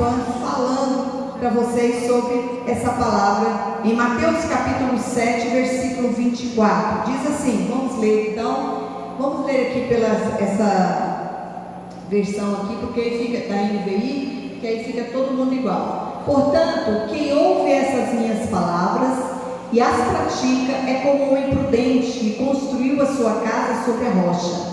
participando, falando para vocês sobre essa palavra em Mateus capítulo 7, versículo 24. Diz assim, vamos ler então, vamos ler aqui essa versão aqui, porque aí fica da NVI, que aí fica todo mundo igual. Portanto, quem ouve essas minhas palavras e as pratica é como um imprudente que construiu a sua casa sobre a rocha.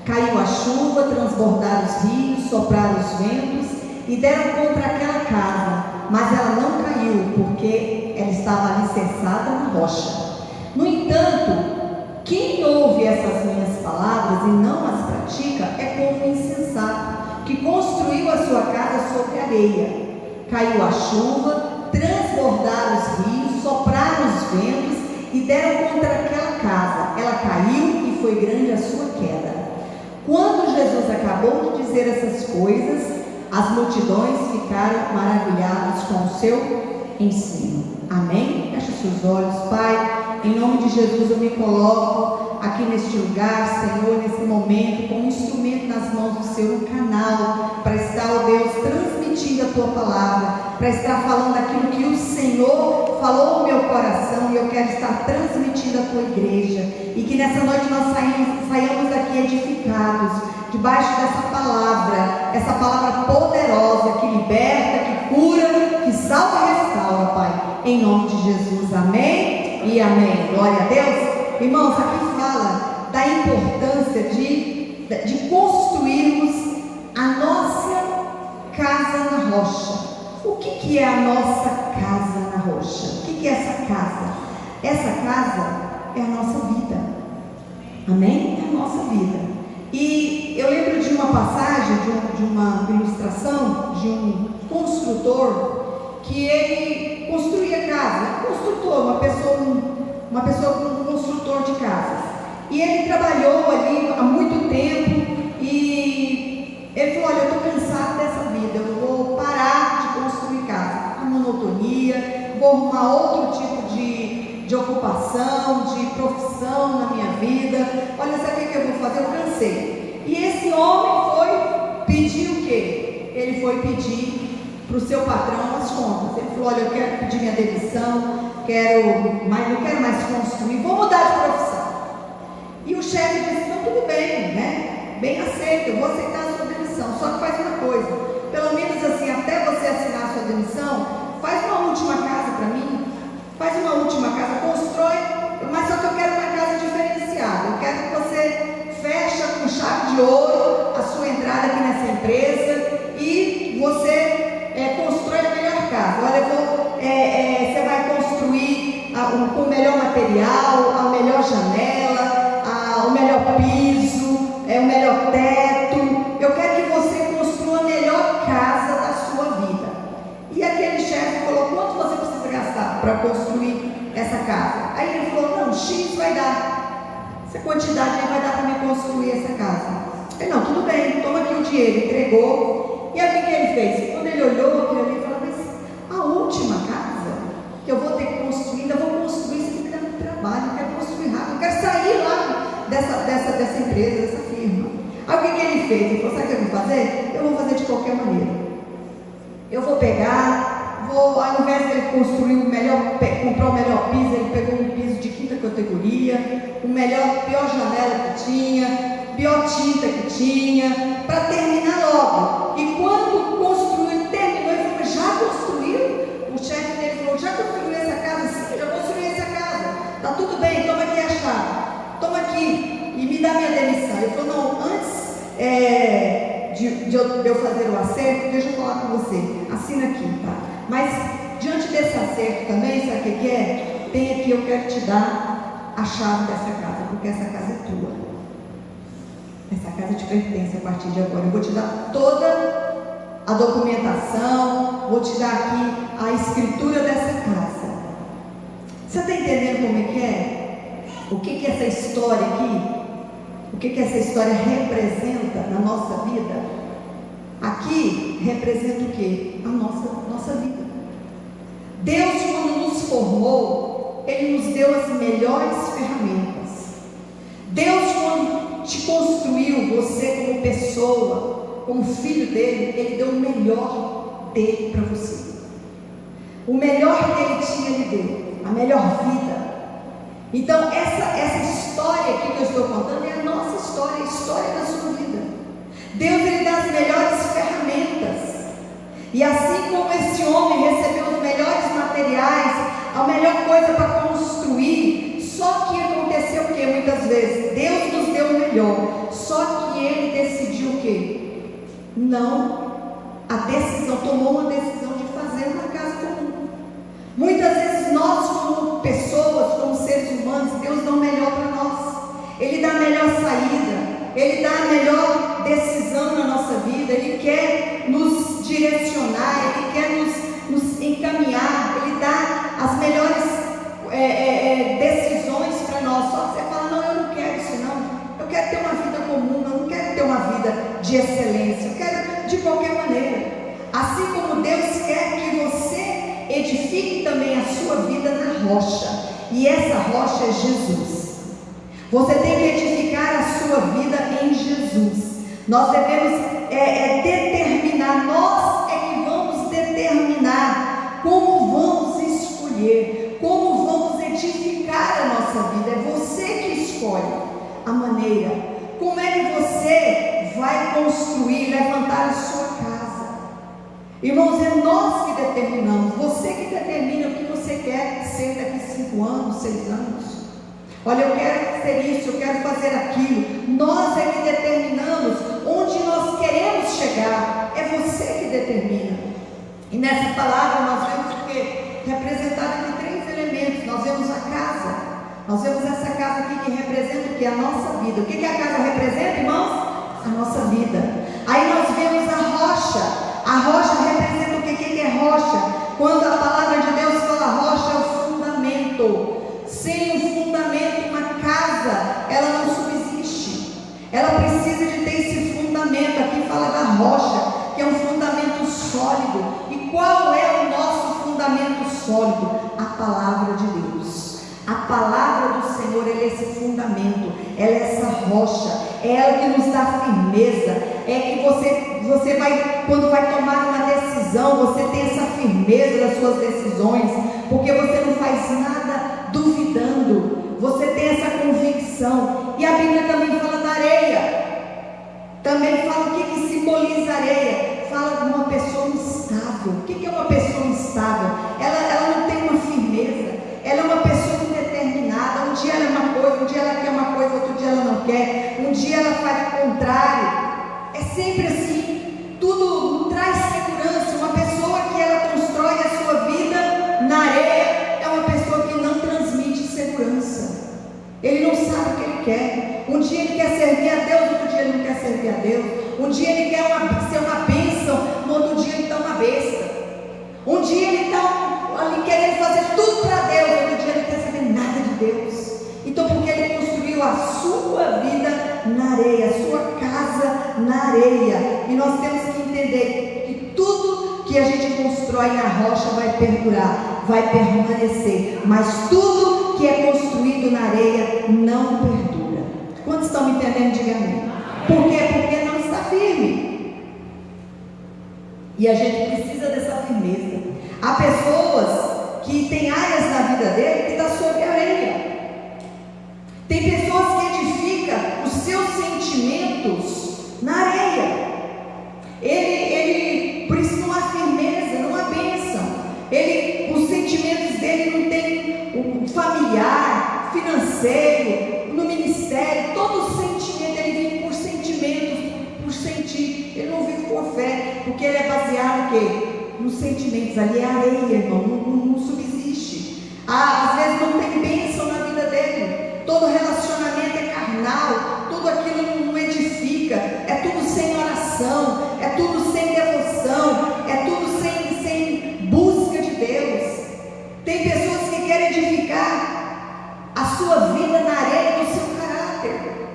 Caiu a chuva, transbordaram os rios, sopraram os ventos e deram contra aquela casa, mas ela não caiu, porque ela estava alicerçada na rocha. No entanto, quem ouve essas minhas palavras e não as pratica é como um insensato, que construiu a sua casa sobre areia. Caiu a chuva, transbordaram os rios, sopraram os ventos e deram contra aquela casa. Ela caiu e foi grande a sua queda. Quando Jesus acabou de dizer essas coisas, as multidões ficaram maravilhadas com o seu ensino. Amém? Feche seus olhos, Pai. Em nome de Jesus eu me coloco aqui neste lugar, Senhor, nesse momento, com um instrumento nas mãos do Senhor, um canal, para estar, ó Deus, transmitindo a Tua palavra, para estar falando aquilo que o Senhor falou no meu coração, e eu quero estar transmitindo à Tua igreja, e que nessa noite nós saiamos daqui edificados, debaixo dessa palavra, essa palavra poderosa, que liberta, que cura, que salva e restaura, Pai, em nome de Jesus, amém e amém. Glória a Deus. Irmãos, aqui fala da importância de construirmos a nossa casa na rocha. O que é a nossa casa na rocha? O que é essa casa? Essa casa é a nossa vida. Amém? É a nossa vida. E eu lembro de uma passagem, de uma ilustração de um construtor, que ele construía casa. Construtor, uma pessoa com construtor de casas. E ele trabalhou ali há muito tempo e ele falou: olha, eu estou cansado dessa vida, eu vou parar de construir casa, a monotonia, vou arrumar outro tipo de ocupação, de profissão na minha vida. Olha, sabe o que eu vou fazer? Eu cansei. E esse homem foi pedir o quê? Ele foi pedir para o seu patrão as contas. Ele falou: olha, eu quero pedir minha demissão, não quero mais construir, vou mudar de profissão. E o chefe disse: não, tudo bem, né? Bem aceito, eu vou aceitar a sua demissão, só que faz uma coisa, pelo menos assim, até você assinar a sua demissão, faz uma última casa para mim, faz uma última casa, constrói, mas só que eu quero uma casa diferenciada, eu quero que você feche com chave de ouro a sua entrada aqui nessa empresa e você constrói a melhor casa. Olha, você vai construir com o melhor material, a melhor janela, o melhor piso, o melhor teto. Eu quero que você construa a melhor casa da sua vida. E aquele chefe falou: quanto você precisa gastar para construir essa casa? Aí ele falou: não, X vai dar, essa quantidade aí vai dar para me construir essa casa. Ele: não, tudo bem, toma aqui o dinheiro. Entregou. E aí o que ele fez? Quando ele olhou aquilo ali, ele falou: mas a última casa que eu vou ter que construir, ainda vou construir, isso aqui me dá muito trabalho, eu quero construir rápido, eu quero sair lá dessa empresa, dessa firma. Aí o que ele fez? Ele falou: sabe o que eu vou fazer? Eu vou fazer de qualquer maneira. Eu vou pegar, ao invés de ele construir comprar o melhor piso, ele pegou um piso de quinta categoria, pior janela que tinha, pior tinta que tinha, para terminar logo. E quando terminou, ele falou: já construiu? O chefe dele falou: já construiu essa casa? Sim, já construí essa casa. Tá tudo bem, toma aqui a chave. Toma aqui e me dá minha demissão. Ele falou: não, antes de eu fazer o acerto, deixa eu falar com você, assina aqui, tá? Mas diante desse acerto também, sabe o que é? Tem aqui, eu quero te dar a chave dessa casa, porque essa casa é tua. Essa casa te pertence a partir de agora. Eu vou te dar toda a documentação, vou te dar aqui a escritura dessa casa. Você está entendendo como é que é? O que essa história aqui, o que essa história representa na nossa vida? Aqui representa o que? A nossa vida. Deus, quando nos formou, Ele nos deu as melhores ferramentas. Deus, quando te construiu, você como pessoa, como filho dele, Ele deu o melhor dele para você. O melhor que ele tinha, ele deu, a melhor vida. Então essa história aqui que eu estou contando é a nossa história, a história da sua vida. Deus, ele dá as melhores ferramentas. E assim como esse homem recebeu os melhores materiais, a melhor coisa para construir, só que aconteceu o que muitas vezes? Deus nos deu o melhor, só que ele decidiu o quê? Não, tomou uma decisão de fazer uma casa comum. Muitas vezes nós, como pessoas, como seres humanos, Deus dá o melhor para nós. Ele dá a melhor saída, Ele dá a melhor decisão na nossa vida. Ele quer nos direcionar, Ele quer nos encaminhar, Ele dá as melhores decisões para nós. Só que você fala, não, eu não quero isso não, eu quero ter uma vida comum, eu não quero ter uma vida de excelência, eu quero de qualquer maneira. Assim como Deus quer que você edifique também a sua vida na rocha, e essa rocha é Jesus. Você tem que edificar a sua vida em Jesus. Nós devemos determinar, nós é que vamos determinar como vamos escolher, como vamos edificar a nossa vida. É você que escolhe a maneira, como é que você vai construir, levantar a sua casa. Irmãos, é nós que determinamos, você que determina o que você quer ser daqui 5 anos, 6 anos. Olha, eu quero ser isso, eu quero fazer aquilo. Nós é que determinamos onde nós queremos chegar. É você que determina. E nessa palavra nós vemos o que? Representado em 3 elementos. Nós vemos a casa. Nós vemos essa casa aqui que representa o que? A nossa vida. O que a casa representa, irmãos? A nossa vida. Aí nós vemos a rocha. A rocha representa o que? O que é rocha? Quando a palavra de Deus fala rocha, é o fundamento. Sem um fundamento, uma casa, ela não subsiste. Ela precisa de ter esse fundamento. Aqui fala da rocha, que é um fundamento sólido. E qual é o nosso fundamento sólido? A palavra de Deus. A palavra do Senhor, ela é esse fundamento, ela é essa rocha, é ela que nos dá firmeza. É que você vai, quando vai tomar uma decisão, você tem essa firmeza das suas decisões, porque você não faz nada duvidando, você tem essa convicção. E a Bíblia também fala da areia, também fala o que simboliza a areia, fala de uma pessoa instável. O que é uma pessoa instável? Ela não tem uma firmeza, ela é uma pessoa indeterminada. Um dia ela é uma coisa, um dia ela quer uma coisa, outro dia ela não quer, um dia ela faz o contrário. É sempre assim, tudo traz segurança. Uma pessoa que ela constrói a sua vida na areia é uma pessoa que não transmite segurança. Ele não sabe o que ele quer. Um dia ele quer servir a Deus, outro dia ele não quer servir a Deus. Um dia ele quer ser uma bênção, no outro dia ele está uma besta. Um dia ele está ali querendo fazer tudo para Deus, outro dia ele não quer saber nada de Deus. Então, porque ele construiu a sua vida na areia, a sua casa na areia. E nós temos que entender que tudo que a gente constrói na rocha vai perdurar, vai permanecer. Mas tudo que é construído na areia não perdura. Quantos estão me entendendo? Diga amém. Por quê? Porque não está firme. E a gente precisa dessa firmeza. Há pessoas que têm áreas na vida dele que está sobre a areia. Tem pessoas que edificam os seus sentimentos na areia. Ele por isso não há firmeza, não há bênção. Os sentimentos dele não tem um familiar, financeiro, no ministério. Todo sentimento, ele vive por sentimentos, por sentir. Ele não vive por fé, porque ele é baseado em quê? Nos sentimentos. Ali é areia, irmão, não subsiste. Às vezes não tem bênção na vida dele. Todo relacionamento é carnal, tudo aquilo não edifica, é tudo sem oração, é tudo sem devoção, é tudo sem busca de Deus. Tem pessoas que querem edificar a sua vida na areia do seu caráter.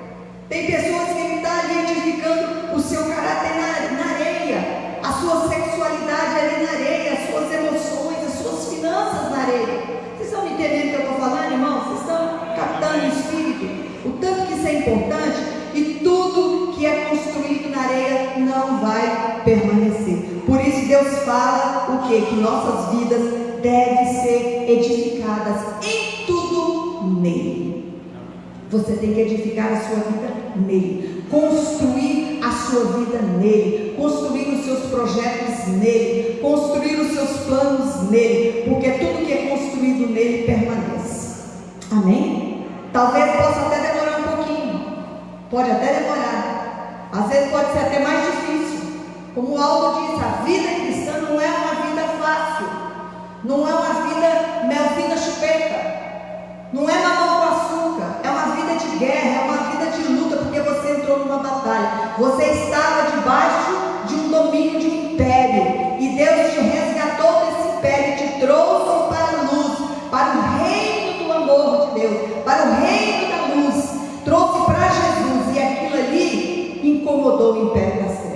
Tem pessoas que estão ali edificando o seu caráter na areia, a sua sexualidade ali na areia, as suas emoções, as suas finanças na areia. Vocês estão me entendendo o que eu estou falando, irmãos? Vocês estão captando o espírito? O tanto que isso é importante. E tudo que é construído na areia não vai permanecer. Por isso Deus fala o quê? Que nossas vidas devem ser edificadas em tudo nele. Você tem que edificar a sua vida nele, construir a sua vida nele, construir os seus projetos nele, construir os seus planos nele, porque tudo que é construído nele permanece. Amém? Talvez possa até demorar um pouquinho, pode até demorar, às vezes pode ser até mais difícil. Como o Aldo diz, a vida cristã não é uma vida fácil, não é uma vida melzinha chupeta, não é mamão com açúcar, é uma vida de guerra, é uma vida de luta, porque você entrou numa batalha, você estava debaixo de um domínio de um império, e Deus te resgatou desse império, te trouxe para a luz, para o reino do amor de Deus, para o reino da luz, trouxe para Jesus, e aquilo ali incomodou o império das trevas.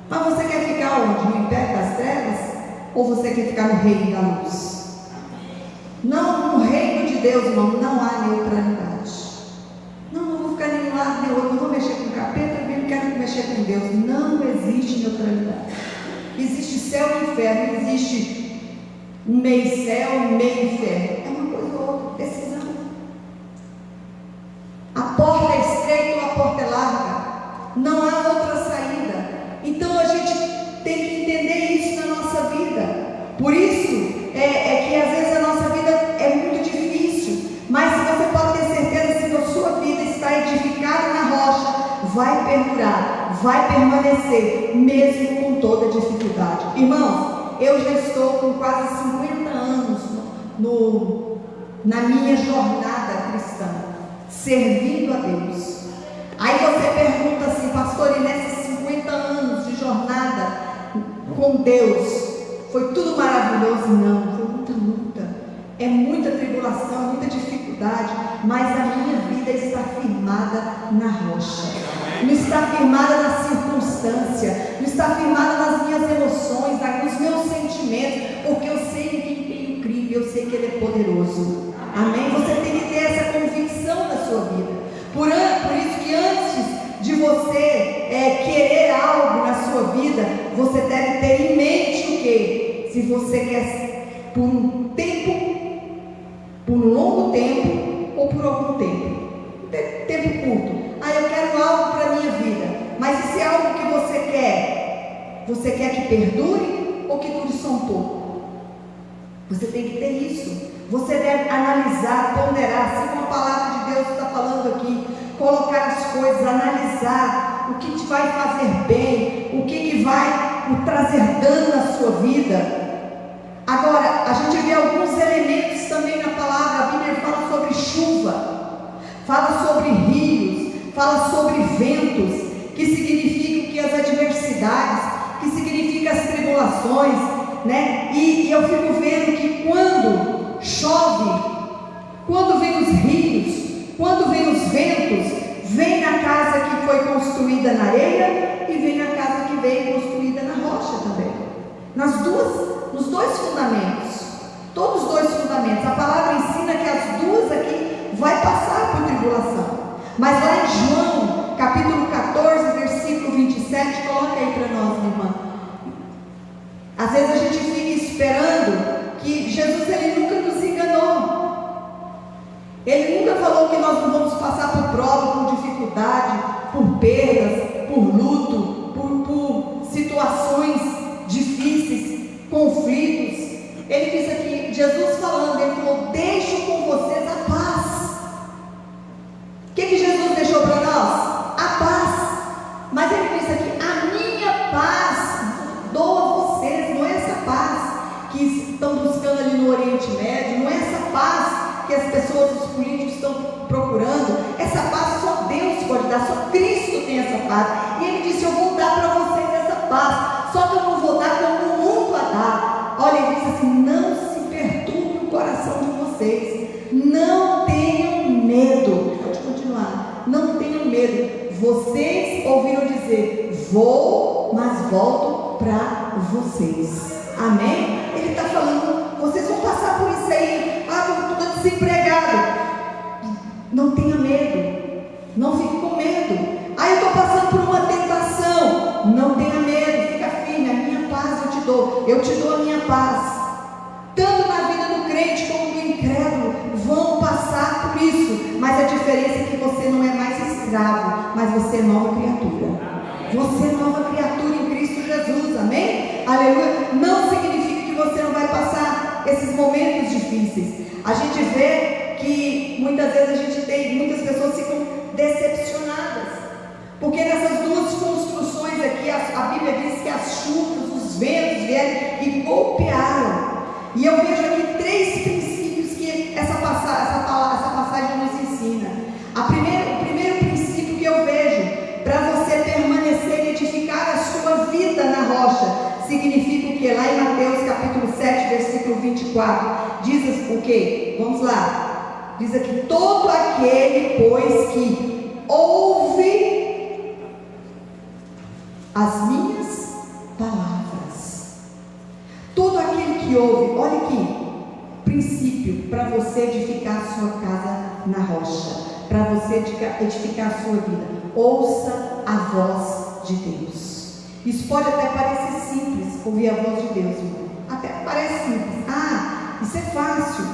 Mas você quer ficar onde? No império das trevas? Ou você quer ficar no reino da luz? Não, no reino de Deus, irmão, não há neutralidade. Não vou ficar nem um lado nem outro, não vou mexer com o capeta, não quero mexer com Deus. Não existe neutralidade. Existe céu e inferno, não existe um meio céu, um meio inferno. É uma coisa ou outra, decisão. A porta é estreita ou a porta é larga. Não há outra saída. Então a gente tem que entender isso na nossa vida. Por isso é que às vezes a nossa vida é muito difícil, mas se você pode ter certeza, se a sua vida está edificada na rocha, vai perdurar, vai permanecer, mesmo com toda dificuldade. Irmãos, eu já estou com quase 50 anos na minha jornada cristã, servindo a Deus. Aí você pergunta assim, pastor, e nesses 50 anos de jornada com Deus, foi tudo maravilhoso? Não, foi muita luta, é muita tribulação, muita dificuldade, mas a minha vida está firmada na rocha, não está firmada na circunstância, não está firmada nas minhas emoções, nos meus sentimentos, porque eu sei em quem tenho crido, eu sei que Ele é poderoso. Amém? Você tem que ter essa convicção na sua vida. Por isso que antes de você querer algo na sua vida, você deve ter em mente o quê? Se você quer por um tempo, por um longo tempo ou por algum tempo. Tempo curto. Eu quero algo para a minha vida. Mas se é algo que você quer que perdure ou que dure só um pouco? Você tem que ter isso. Você deve analisar, ponderar, assim como a palavra de Deus está falando aqui, colocar as coisas, analisar o que te vai fazer bem, o que vai trazer dano na sua vida. Agora, a gente vê alguns elementos também na palavra. A Bíblia fala sobre chuva, fala sobre rios, fala sobre ventos, que significam que as adversidades, que significam as tribulações, né? E eu fico vendo que quando chove, quando vem os rios, quando vem os ventos, vem na casa que foi construída na areia e vem na casa que veio construída na rocha também. Nos dois fundamentos, todos os dois fundamentos. A palavra ensina que as duas aqui vai passar por tribulação. Mas lá em João, capítulo 14, versículo 27, coloca aí para nós, minha irmã. Às vezes a gente fica esperando que Jesus, Ele nunca nos enganou. Ele nunca falou que nós não vamos passar por prova, por dificuldade, por perdas, por luto, por situações difíceis, conflitos. Ele diz aqui, Jesus falando, Ele falou, deixo com vocês a paz. O que Jesus deixou para nós? A paz. Mas Ele diz aqui, a minha paz dou a vocês. Não é essa paz que estão buscando ali no Oriente Médio, não é essa paz que as pessoas, os políticos estão procurando. Essa paz só Deus pode dar, só Cristo tem essa paz. E Ele disse, eu vou dar para vocês essa paz, só que eu não vou dar como o mundo a dar. Olha, Ele disse assim, não se perturbe o coração de vocês, não tenham medo. Pode continuar, não tenham medo. Vocês ouviram dizer, vou, mas volto para vocês. Amém? Ele está falando, vocês vão passar por isso aí. Eu estou desempregado. Não tenha medo, não fique com medo. Eu estou passando por uma tentação. Não tenha medo, fica firme. A minha paz dou, eu te dou a minha paz. Tanto na vida do crente como do incrédulo vão passar por isso, mas a diferença é que você não é mais escravo, mas você é nova criatura. Você é nova criatura em Cristo Jesus, amém? Aleluia. Não significa que você não vai passar esses momentos difíceis. A gente vê que muitas vezes muitas pessoas ficam decepcionadas, porque nessas duas construções aqui, a Bíblia diz que as chuvas, os ventos vieram e golpearam. E eu vejo aqui 3 princípios que essa passagem nos ensina. O primeiro princípio que eu vejo, para você permanecer e edificar a sua vida na rocha, significa o que? Lá em Mateus capítulo 7, versículo 24, diz o que? Vamos lá, diz aqui: todo aquele, pois, que ouve as minhas palavras, todo aquele que ouve, olha aqui, princípio para você edificar a sua casa na rocha, para você edificar a sua vida: ouça a voz de Deus. Isso pode até parecer simples, ouvir a voz de Deus, irmão. Até parece simples. Isso é fácil.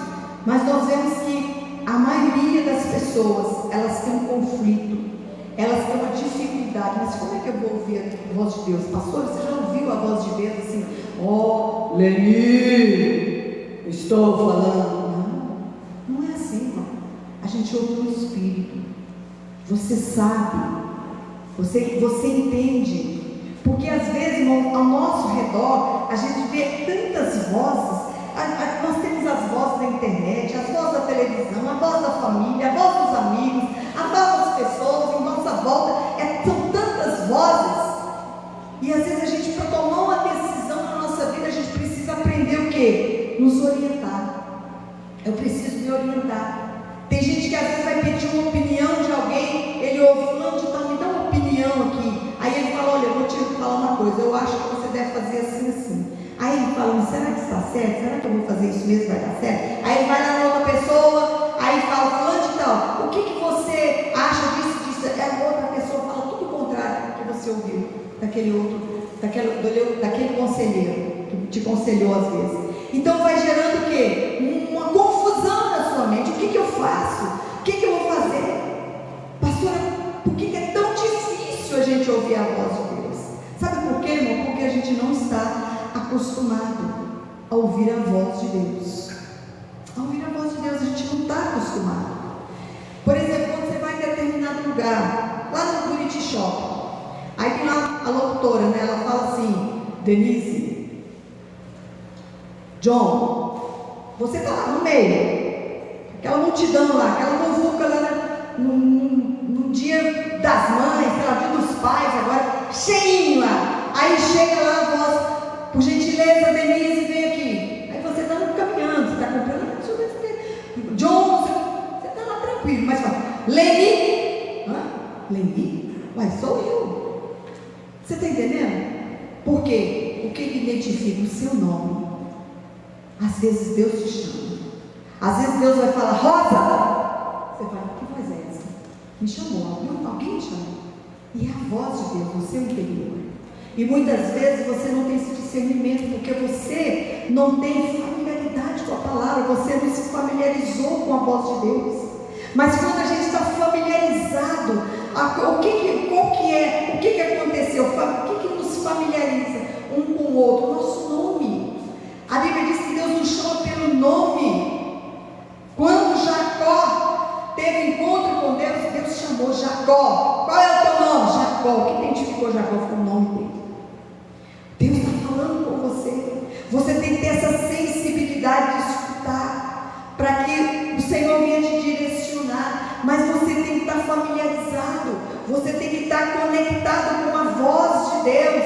Mas nós vemos que a maioria das pessoas, elas têm um conflito, elas têm uma dificuldade. Mas como é que eu vou ouvir a voz de Deus? Pastor, você já ouviu a voz de Deus assim? Leni, estou falando. Não é assim, irmão. A gente ouve no Espírito. Você sabe, você entende, porque às vezes, irmão, ao nosso redor, a gente vê tantas vozes. Nós temos as vozes da internet, as vozes da televisão, a voz da família, a voz dos amigos, a voz das pessoas em nossa volta. São tantas vozes, e às vezes a gente, para tomar uma decisão na nossa vida, a gente precisa aprender o quê? Nos orientar. Eu preciso me orientar. Tem gente que às vezes vai pedir uma opinião de alguém, ele ouve falando de tal, me dá uma opinião aqui. Aí ele fala: olha, eu vou te falar uma coisa, eu acho que você deve fazer assim, assim. Aí ele fala: será que está certo? Será que eu vou fazer isso mesmo, vai dar certo? Aí ele vai lá na outra pessoa, aí fala: fulano de tal, o que você acha disso? É a outra pessoa fala tudo o contrário do que você ouviu daquele conselheiro que te conselhou às vezes. Então vai gerando o quê? Uma confusão na sua mente. O que eu faço? O que eu vou fazer? Pastora, por que é tão difícil a gente ouvir a voz de Deus? Sabe por quê, irmão? Porque a gente não está acostumado a ouvir a voz de Deus. A ouvir a voz de Deus, a gente não está acostumado. Por exemplo, quando você vai em determinado lugar, lá no Buriti Shopping, aí tem lá a locutora, né? Ela fala assim: Denise, John, você está lá no meio, aquela multidão lá, aquela muvuca lá no dia das mães, sei lá, dia dos pais, agora, cheinho lá. Aí chega lá a voz: por gentileza, Denise, vem aqui. Aí você está caminhando, você está comprando, deixa eu ver se John, você está lá tranquilo, mas fala: Leni, Leni? Uai, sou eu. Você está entendendo? Por quê? O que ele identifica? O seu nome. Às vezes Deus te chama. Às vezes Deus vai falar: Rosa. Você fala: que voz é essa? Me chamou, alguém me chamou. E é a voz de Deus no seu interior. E muitas vezes você não tem esse discernimento, porque você não tem familiaridade com a palavra, você não se familiarizou com a voz de Deus. Mas quando a gente está familiarizado, o que aconteceu? O que nos familiariza um com o outro? O nosso nome. A Bíblia diz que Deus nos chama pelo nome. Quando Jacó teve encontro com Deus, Deus chamou Jacó. Qual é o teu nome? Jacó. O que identificou Jacó foi o nome dele. Deus está falando com você. Você tem que ter essa sensibilidade de escutar, para que o Senhor venha te direcionar. Mas você tem que estar familiarizado, você tem que estar conectado com a voz de Deus.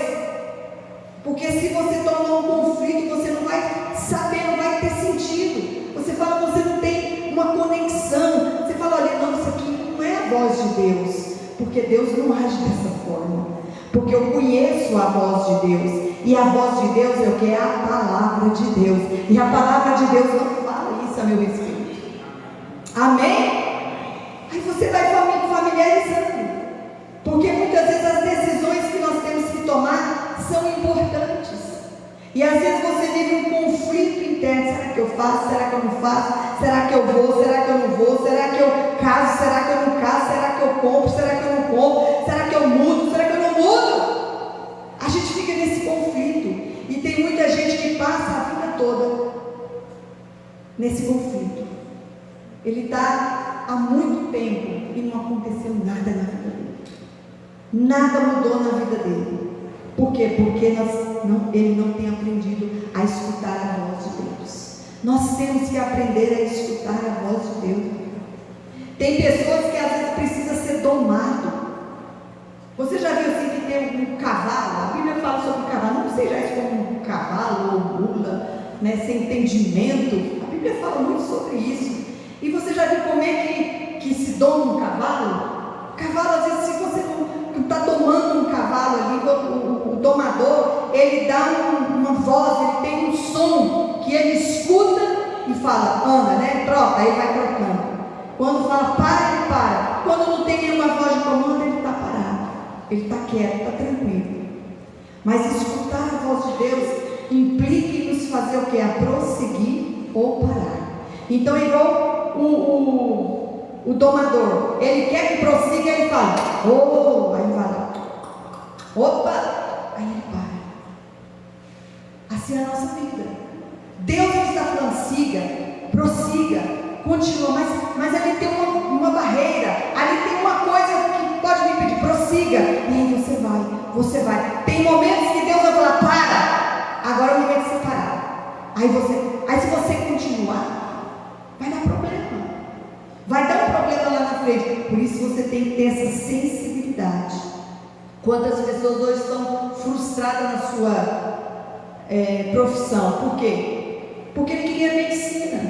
Porque se você tornar um conflito, você não vai saber, não vai ter sentido. Você fala, você não tem uma conexão. Você fala: olha, não, isso aqui não é a voz de Deus. Porque Deus não age dessa forma. Porque eu conheço a voz de Deus. E a voz de Deus é o que? É a palavra de Deus. E a palavra de Deus não fala isso a meu respeito. Amém? Aí você vai familiarizando. Porque muitas vezes as decisões que nós temos que tomar são importantes. E às vezes você vive um conflito interno: será que eu faço? Será que eu não faço? Será que eu vou? Será que eu não vou? Será que eu caso? Será que eu não caso? Será que eu compro? Será que eu não compro? Será que eu mudo? Será que eu não mudo? A gente fica nesse conflito. E tem muita gente que passa a vida toda nesse conflito. Ele está há muito tempo e não aconteceu nada na vida dele. Nada mudou na vida dele. Por quê? Porque ele não tem aprendido a escutar a voz de Deus. Nós temos que aprender a escutar a voz de Deus. Tem pessoas que às vezes precisam ser domadas. Você já viu assim que tem um cavalo? A Bíblia fala sobre o cavalo. Não seja isso como um cavalo ou mula, né, sem entendimento. A Bíblia fala muito sobre isso. E você já viu como é que se doma um cavalo? O cavalo, às vezes, se você não está domando um cavalo ali, o domador, ele dá uma voz, ele tem um som que ele escuta e fala: anda, né? Troca, aí vai trocando. Quando fala para, ele para. Quando não tem nenhuma voz de comando, ele está parado. Ele está quieto, está tranquilo. Mas escutar a voz de Deus implica em nos fazer o que? A prosseguir ou parar. Então, igual o domador, ele quer que prossiga, ele fala: oh, aí vai lá, opa, aí ele para. Assim é a nossa vida. Deus está falando: siga, prossiga, continua, mas ali tem uma barreira, ali tem uma coisa que pode me impedir. Prossiga, e aí você vai. Tem momentos que Deus vai falar: para, agora é o momento de você parar. Aí se você continuar, vai dar problema. Vai dar um problema lá na frente. Por isso você tem que ter essa sensibilidade. Quantas pessoas hoje estão frustradas na sua profissão? Por quê? Porque ele queria medicina.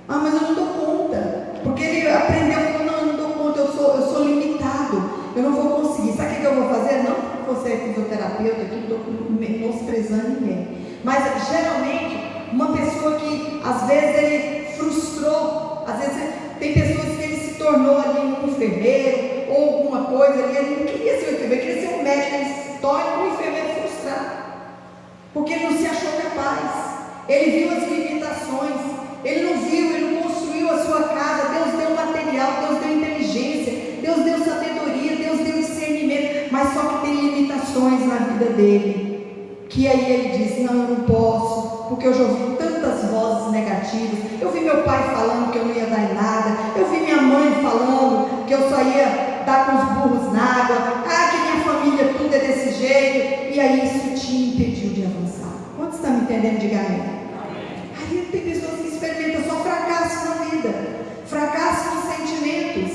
Ah, mas eu não dou conta. Porque ele aprendeu que não, eu não dou conta, eu sou limitado, eu não vou conseguir. Sabe o que eu vou fazer? Não porque você é fisioterapeuta, aqui não estou menosprezando ninguém. Mas geralmente, uma pessoa que às vezes ele frustrou, às vezes tem pessoas que ele se tornou ali um enfermeiro ou alguma coisa ali, ele não queria ser um enfermeiro, ele queria ser um médico, ele se torna um enfermeiro frustrado, porque ele não se achou capaz, ele viu as limitações, ele não construiu a sua casa. Deus deu material, Deus deu inteligência, Deus deu sabedoria, Deus deu discernimento, mas só que tem limitações na vida dele, que aí ele diz: não, eu não posso, porque eu já ouvi tantas vozes negativas. Eu vi meu pai falando que eu não ia dar em nada, eu vi minha mãe falando que eu só ia dar com os burros na água, que minha família tudo é desse jeito, e aí isso te impediu de avançar. Quantos estão me entendendo? Diga amém. Aí tem pessoas que experimentam só fracasso na vida, fracasso nos sentimentos,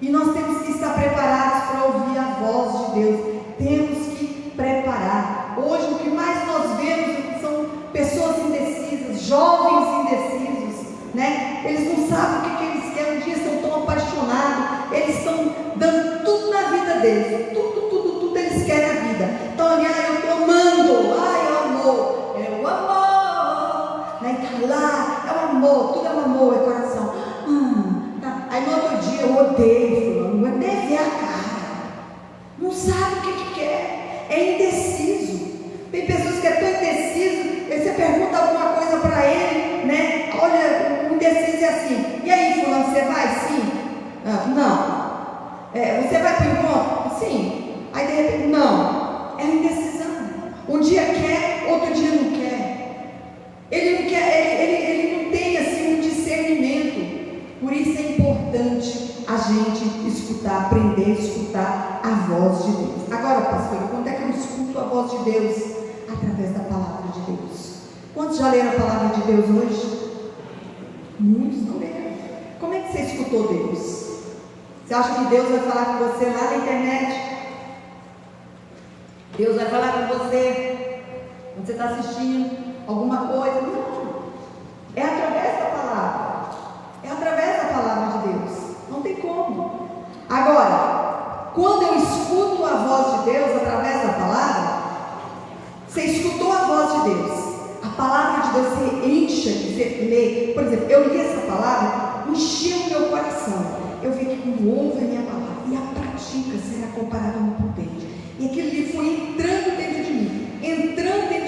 e nós temos que estar preparados para ouvir a voz de Deus. Temos que preparar. Hoje o que mais nós vemos são pessoas indecisas, jovens indecisos, né? Eles não sabem o que eles querem. Um dia estão tão apaixonados, eles estão dando tudo na vida deles, tudo eles querem na vida. Então ali: eu estou amando, é o amor, né? Está lá, é o amor, tudo é o amor, é coração. Tá. Aí no outro dia: eu odeio fulano, eu odeio ver a cara, não sabe o que quer, é indeciso. Tem pessoas que é tão indeciso, aí você pergunta alguma coisa para ele, né? Olha, o indeciso é assim: e aí fulano, você vai? Sim. Não. Você vai para o encontro? Sim. Aí de repente: não. É indecisão. Um dia quer, outro dia não quer. Ele não quer, ele não tem assim um discernimento. Por isso é importante a gente escutar, aprender a escutar a voz de Deus. Agora, pastor, quando é que eu escuto a voz de Deus? Através da palavra de Deus. Quantos já leram a palavra de Deus hoje? Muitos não leram. Como é que você escutou Deus? Você acha que Deus vai falar com você lá na internet? Deus vai falar com você quando você está assistindo alguma coisa? Não. É através da palavra. É através da palavra de Deus. Não tem como. Agora, quando eu escuto a voz de Deus através da palavra, você escutou a voz de Deus, a palavra de Deus se enche, você lê. Por exemplo, eu li essa palavra, encheu o meu coração. Eu vi que quando ouve a minha palavra e a pratica, será comparada a um prudente. E aquilo ali foi entrando dentro de mim, entrando dentro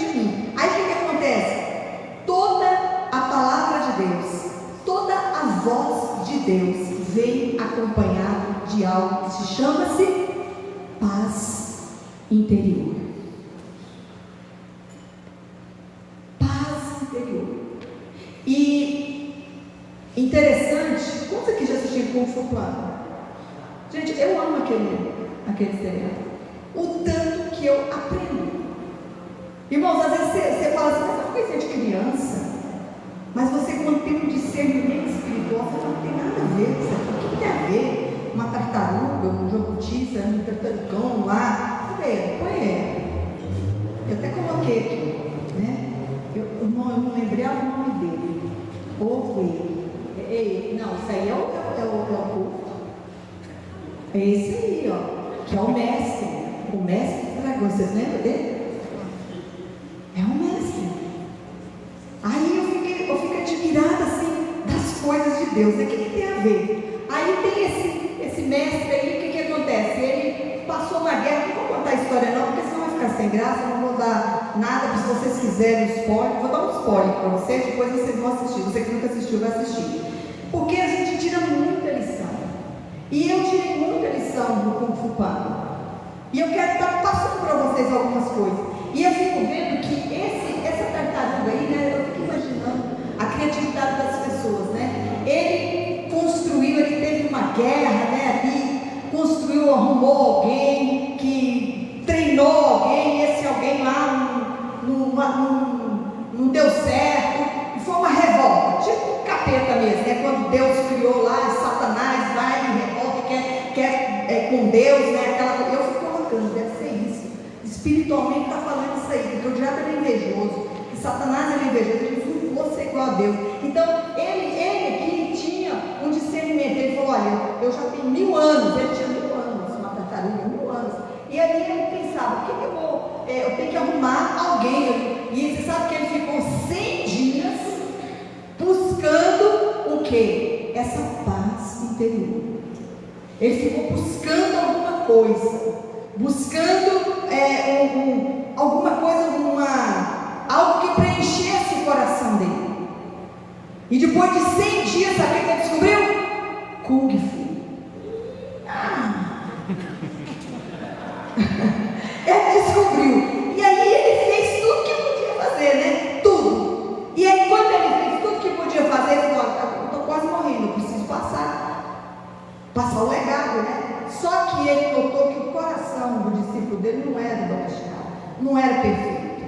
chama-se paz interior. Paz interior. E interessante, quantos aqui já assistiram Kung Fu Panda? Gente, eu amo aquele seriado. O tanto que eu aprendo. Irmãos, às vezes você fala assim, mas é uma coisa de criança. Mas você, quando tem um discernimento espiritual, você fala, não tem nada a ver com isso aqui. O que tem a ver? Uma tartaruga, um jabuti, um tartarugão lá. Põe. Eu até coloquei aqui, né? Eu não lembrei o nome dele. Não, isso aí é o culto. É esse aí, ó, que é o mestre. O mestre do dragão, vocês lembram dele? É o mestre. Aí eu fico admirada assim das coisas de Deus, né? O que tem a ver? Aí tem esse mestre aí, o que acontece? Ele passou uma guerra, não vou contar a história não, porque senão vai ficar sem graça, eu não vou dar nada, se vocês quiserem spoiler, vou dar um spoiler para vocês, depois vocês vão assistir, você que nunca assistiu vai assistir. Porque a gente tira muita lição. E eu tirei muita lição do Kung Fu Panda. E eu quero estar passando para vocês algumas coisas. E eu fico vendo que essa tartaruga aí, né? Eu fico imaginando a criatividade das pessoas, né? Ele construiu, ele teve uma guerra, né? Ali, construiu, arrumou alguém, que treinou alguém, e esse alguém lá não deu certo, e foi uma revolta, tipo um capeta mesmo, né? Quando Deus criou lá, Satanás vai e revolta, quer com Deus, né? Eu fico colocando, deve ser isso. Espiritualmente está falando isso aí, porque o diabo era invejoso, que Satanás era invejoso, ele não fosse igual a Deus. Então, ele aqui tinha um discernimento, ele falou, olha, eu já tenho 1000 anos, ele tinha 1000 anos, uma tartaruga, 1000 anos, e aí ele pensava, o que eu vou, eu tenho que arrumar alguém, e você sabe que ele ficou 100 dias buscando o quê? Essa paz interior. Ele ficou buscando alguma coisa, buscando alguma coisa, algo que preenchesse o coração dele. E depois de 100 dias, sabe o que ele descobriu? Kung Fu. Ele descobriu. E aí ele fez tudo que podia fazer, né? Tudo. E aí quando ele fez tudo que podia fazer, ele falou, eu estou quase morrendo, eu preciso passar o legado, né? Só que ele notou que o coração do discípulo dele não era domesticado, não era perfeito.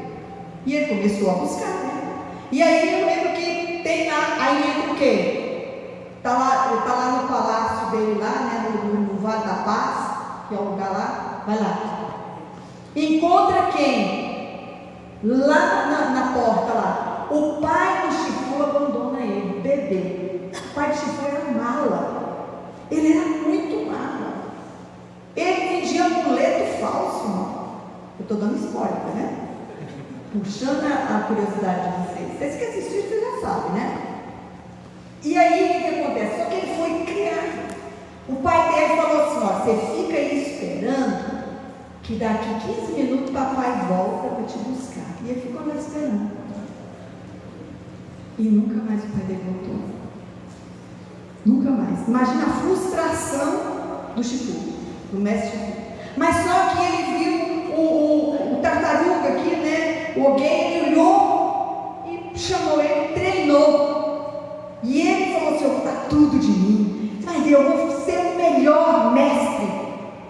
E ele começou a buscar, né? E aí eu lembro que tem lá, aí entra o quê? Está lá no palácio dele, lá, né? No Vale da Paz, que é o lugar lá, vai lá. Encontra quem? Lá na porta lá. O pai do Chifu abandona ele, bebê. O pai do Chifu era mala. Ele era muito mala. Ele vendia amuleto falso, irmão. Eu estou dando spoiler, né? Puxando a curiosidade de vocês. Vocês que assistiram, vocês já sabem, né? E aí o que acontece? Só que ele foi criado. O pai dele falou assim, ó, você fica aí esperando que daqui 15 minutos papai volta para te buscar. E ele ficou lá esperando. E nunca mais o pai dele voltou. Nunca mais. Imagina a frustração do Chifu, do mestre Chifu. Mas só que ele viu o tartaruga aqui, né? O alguém, ele olhou e chamou ele, treinou. E ele falou assim, eu vou dar tudo de mim. Vai ver, eu vou ser o melhor mestre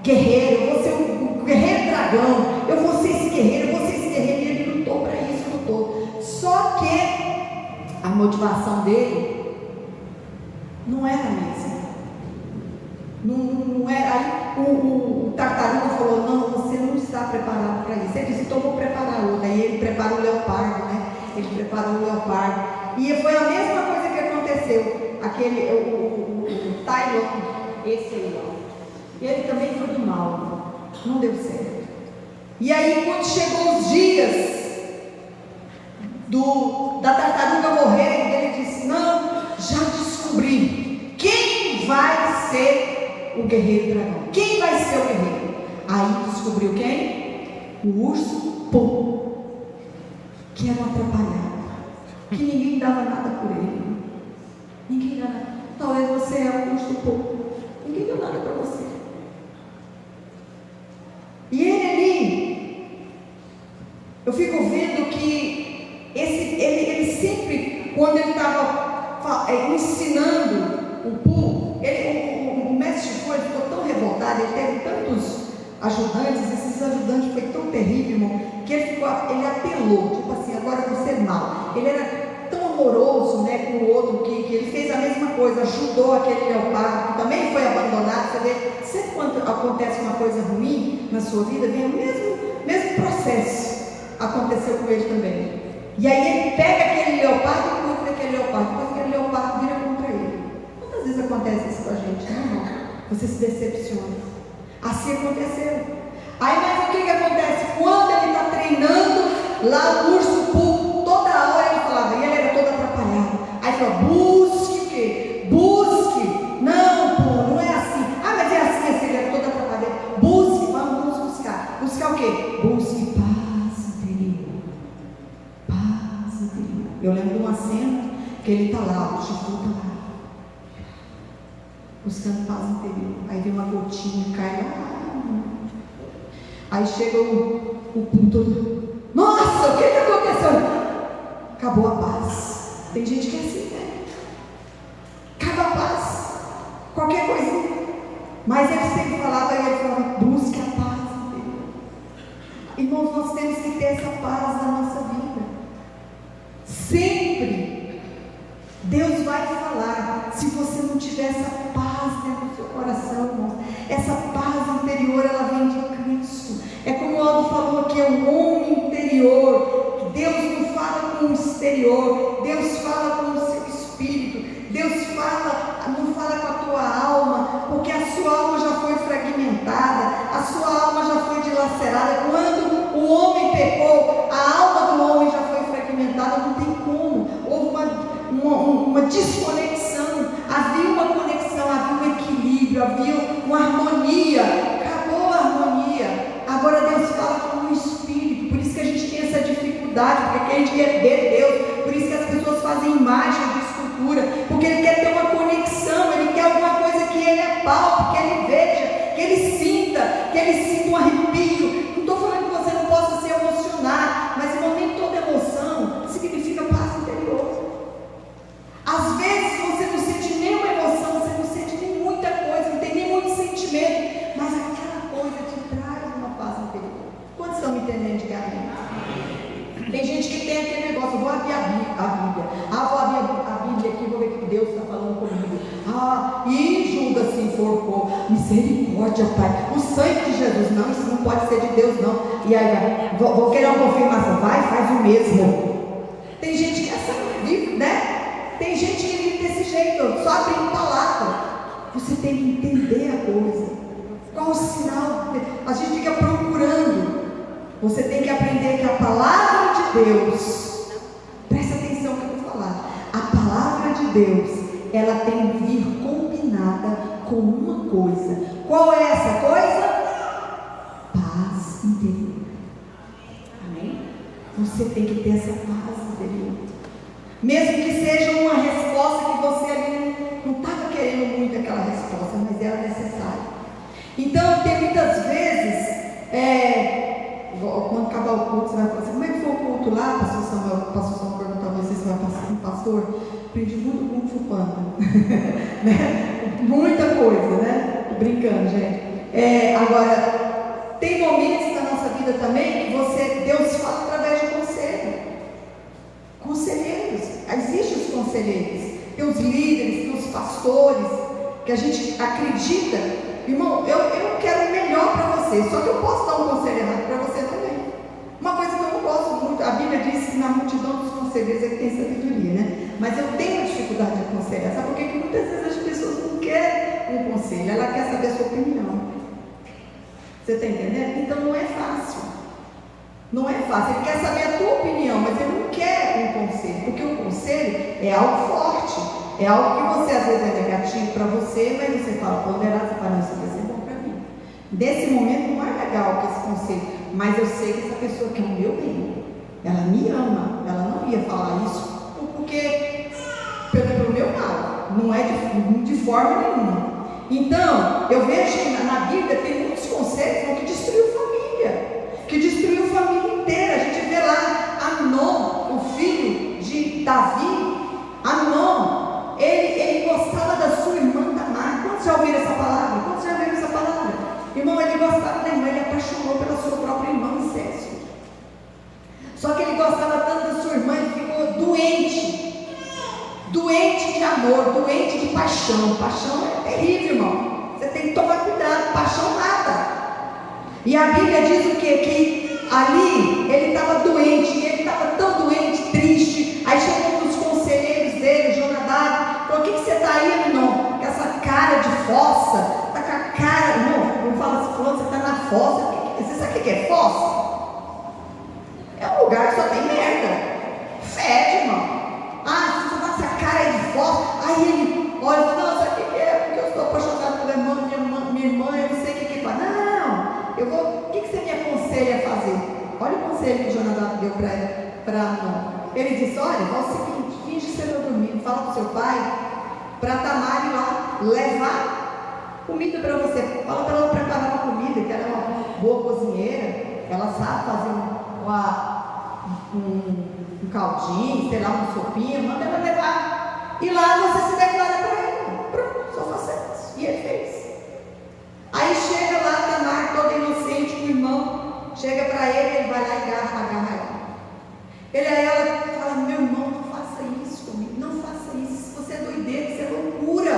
guerreiro, eu vou ser o guerreiro dragão, eu vou ser esse guerreiro, eu vou ser esse guerreiro. E ele lutou para isso, lutou. Só que a motivação dele não era a mesma. Não era. Aí o tartaruga falou, não, você não está preparado para isso. Ele disse, então eu vou preparar outro. Aí ele preparou o leopardo, né? Ele preparou o leopardo. E foi a mesma coisa que aconteceu. O Tylon, esse aí, ó. Ele também foi do mal. Não deu certo. E aí quando chegou os dias da tartaruga morrer, ele disse, não, já descobri quem vai ser o guerreiro dragão. Quem vai ser o guerreiro? Aí descobriu quem? O urso Pô, que era um atrapalhado, que ninguém dava nada por ele. Ninguém dava nada. Talvez você é o urso Pô. Ninguém deu nada para você. eu fico vendo que ele sempre, quando ele estava ensinando o povo, o mestre ficou tão revoltado, ele teve tantos ajudantes, esses ajudantes foi tão terrível, irmão, que ele apelou, tipo assim, agora você é mal. Ele era tão amoroso, né, com o outro, que ele fez a mesma coisa, ajudou aquele leopardo, que também foi abandonado. Você vê, sempre quando acontece uma coisa ruim na sua vida, vem o mesmo processo, aconteceu com ele também. E aí ele pega aquele leopardo e cuida daquele leopardo, depois aquele leopardo vira contra ele. Quantas vezes acontece isso com a gente, né, irmão? Você se decepciona. Assim aconteceu. Aí, mas o que acontece? Quando ele está treinando lá o urso pulpo, toda hora ele falava, e ele era todo atrapalhado. Aí falou, busque o quê? Busque. Não, pô, não é assim. Ah, mas é assim, ele era todo atrapalhado. Busque, vamos buscar. Buscar o quê? Busque paz interior. Paz interior. Eu lembro de uma cena que ele está lá, o Chifu está lá, buscando paz interior. Aí vem uma gotinha, cai lá. Aí chega o puto. Nossa, o que aconteceu? Acabou a paz. Tem gente que é assim, né? Acaba a paz. Qualquer coisinha. Mas ele sempre falava, busque a paz interior. Irmãos, nós temos que ter essa paz na nossa vida. Sempre. Deus vai falar. Se você não tiver essa paz dentro do seu coração, irmãos, essa paz interior, ela vem de Cristo. É como o Aldo falou aqui, é um homem interior. Deus não fala com o exterior, Deus fala com o seu espírito. Deus não fala com a tua alma, porque a sua alma já foi fragmentada, a sua alma já foi dilacerada. Quando o homem pecou, a alma do homem já foi fragmentada, não tem como. Houve uma desconexão, havia uma conexão, havia um equilíbrio, havia uma harmonia, acabou a harmonia. Agora Deus fala com o Espírito, por isso que a gente tem essa dificuldade, porque a gente quer ver Deus, por isso que as pessoas fazem imagem de escultura, porque ele quer ter uma conexão, ele quer alguma coisa que ele apalpe, que ele veja, que ele sinta um arrepio. Não estou falando que você não possa se emocionar, mas irmão, nem toda emoção significa paz interior. Às vezes você não sente nenhuma emoção, você não sente nem muita coisa, não tem nem muito sentimento, mas aquela coisa te traz uma paz interior. Quantos estão me entendendo de amém? Tem gente que tem aquele negócio, vou abrir a Bíblia. Vou abrir a Bíblia aqui, vou ver o que Deus está falando comigo. E Judas se enforcou. Misericórdia, Pai. O sangue de Jesus, não, isso não pode ser de Deus, não. E aí, vou querer uma confirmação. Vai, faz o mesmo. Tem gente que é assim, né? Tem gente que vive desse jeito, só abrindo palavra. Você tem que entender a coisa. Qual o sinal? A gente fica procurando. Você tem que aprender que a palavra de Deus, presta atenção no que eu vou falar. A palavra de Deus, ela tem que vir combinada com uma coisa. Qual é essa coisa? Paz interior. Amém? Você tem que ter essa paz interior. Mesmo que seja uma resposta que você ali não estava querendo muito aquela resposta, mas era necessária. Então, tem muitas vezes, quando acabar o culto, você vai falar assim, como é que foi o culto lá, pastor Samuel? O pastor Samuel perguntou a você se vai passar um pastor. Aprendi muito com o Kung Fu Panda. Né? Muita coisa, né? Tô brincando, gente. Agora, tem momentos na nossa vida também que Deus fala através de conselho. Conselheiros. Existem os conselheiros. Tem os líderes, tem os pastores, que a gente acredita. Irmão, eu quero o melhor para você, só que eu posso dar um conselho errado para você também. Uma coisa que eu não gosto muito, a Bíblia diz que na multidão dos conselheiros é que tem sabedoria, né? Mas eu tenho dificuldade de aconselhar, sabe por quê? Porque muitas vezes as pessoas não querem um conselho, ela quer saber a sua opinião. Você está entendendo? Então não é fácil. Não é fácil, ele quer saber a tua opinião, mas ele não quer um conselho, porque o conselho é algo forte. É algo que você às vezes é negativo para você, mas você fala, ponderar, você fala, isso vai ser bom para mim. Nesse momento não é legal que esse conselho, mas eu sei que essa pessoa quer o meu bem. Ela me ama, ela não ia falar isso, porque pelo meu mal, não é de forma nenhuma. Então, eu vejo que na Bíblia tem muitos conselhos que destruiu família inteira. A gente vê lá amor, doente de paixão. Paixão é terrível, irmão. Você tem que tomar cuidado, paixão mata. E a Bíblia diz o quê? Que ali ele estava doente, e ele estava tão doente, triste. Aí chegou um dos conselheiros dele, Jonadab, falou: o que você está aí, irmão? Com essa cara de fossa, está com a cara, irmão, não fala assim, falando, você está na fossa. Você sabe o que é fossa? É um lugar que só tem merda. Fede, irmão. Ah, você tá com essa cara aí de fossa. Aí ele olha e fala: não, sabe o que é? Porque eu estou apaixonado pela minha irmã, eu não sei o que faz. Não, eu vou. O que você me aconselha a fazer? Olha o conselho que Jonadab deu para Amnon. Ele disse: olha, faz o seguinte, finge que você está dormindo, fala para o seu pai, para Tamar ir lá levar comida para você. Fala para ela preparar uma comida, que ela é uma boa cozinheira, ela sabe fazer um caldinho, sei lá, uma sopinha, manda ela levar. E lá você se declara para ele. Pronto, só faça isso. E ele fez. Aí chega lá Tamar, toda inocente, com o irmão, chega para ele vai lá e agarra ela. Ele a ela fala: meu irmão, não faça isso comigo, não faça isso, você é doideira, isso é loucura,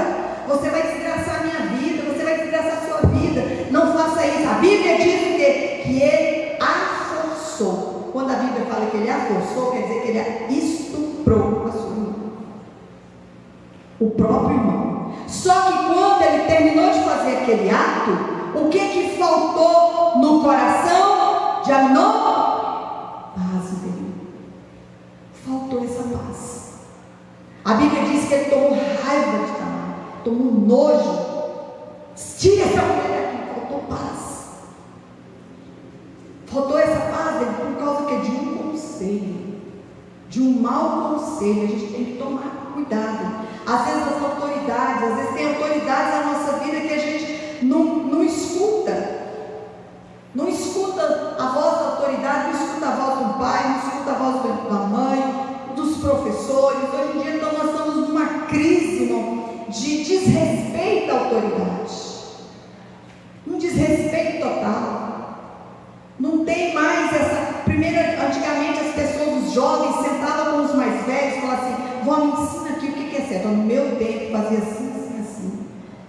você vai desgraçar a minha vida, você vai desgraçar a sua vida, não faça isso. A Bíblia diz o quê? Que ele a forçou. Quando a Bíblia fala que ele a forçou, quer dizer que ele estuprou a sua irmã, o próprio irmão. Só que quando ele terminou de fazer aquele ato, o que faltou no coração de Amnon? Paz dele. Faltou essa paz. A Bíblia diz que ele tomou raiva de Tamar, tomou nojo. Tira essa mulher aqui. Faltou paz. Faltou essa paz dele por causa que de um conselho, de um mau conselho. A gente tem que tomar cuidado. Às vezes as autoridades, às vezes tem autoridades na nossa vida que a gente não escuta. Não escuta a voz da autoridade, não escuta a voz do pai, não escuta a voz da mãe, dos professores. Hoje em dia então, nós estamos numa crise, irmão, de desrespeito à autoridade. Um desrespeito total. Não tem mais essa. Primeiro, antigamente as pessoas, os jovens, sentavam com os mais velhos e falavam assim: vó, me ensina aqui o que é certo. No meu tempo fazia assim.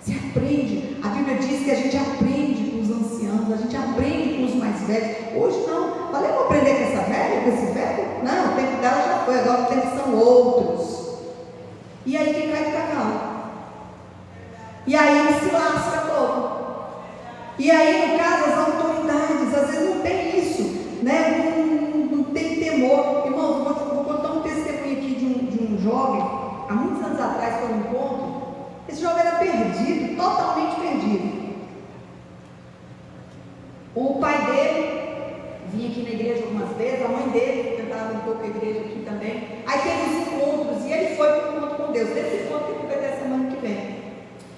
Se aprende. A Bíblia diz que a gente aprende com os anciãos, a gente aprende com os mais velhos. Hoje não. Falei: eu vou aprender com essa velha, com esse velho? Não, o tempo dela já foi, agora o tempo são outros. E aí quem cai fica calmo. E aí ele se lasca todo. E aí, no caso, as autoridades, às vezes não tem isso, né? Não tem temor. Irmãos, vou contar um testemunho aqui de um jovem, há muitos anos atrás, foi um encontro. Esse jovem era perdido, totalmente perdido. O pai dele vinha aqui na igreja algumas vezes, a mãe dele cantava um pouco a igreja aqui também. Aí teve os encontros, e ele foi para o encontro com Deus. Esse encontro que vai ter semana que vem.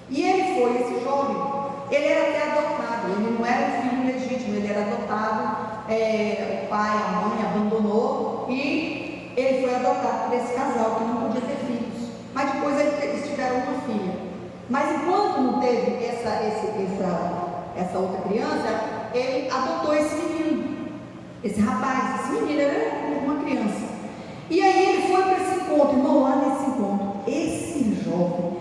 E ele foi, esse jovem. Ele era até adotado, ele não era um filho legítimo, ele era adotado, o pai, a mãe abandonou e ele foi adotado por esse casal que não podia ter filhos. Mas depois eles tiveram uma filha. Mas enquanto não teve essa outra criança, ele adotou esse menino, esse rapaz. Esse menino era uma criança. E aí ele foi para esse encontro, irmão, lá nesse encontro, esse jovem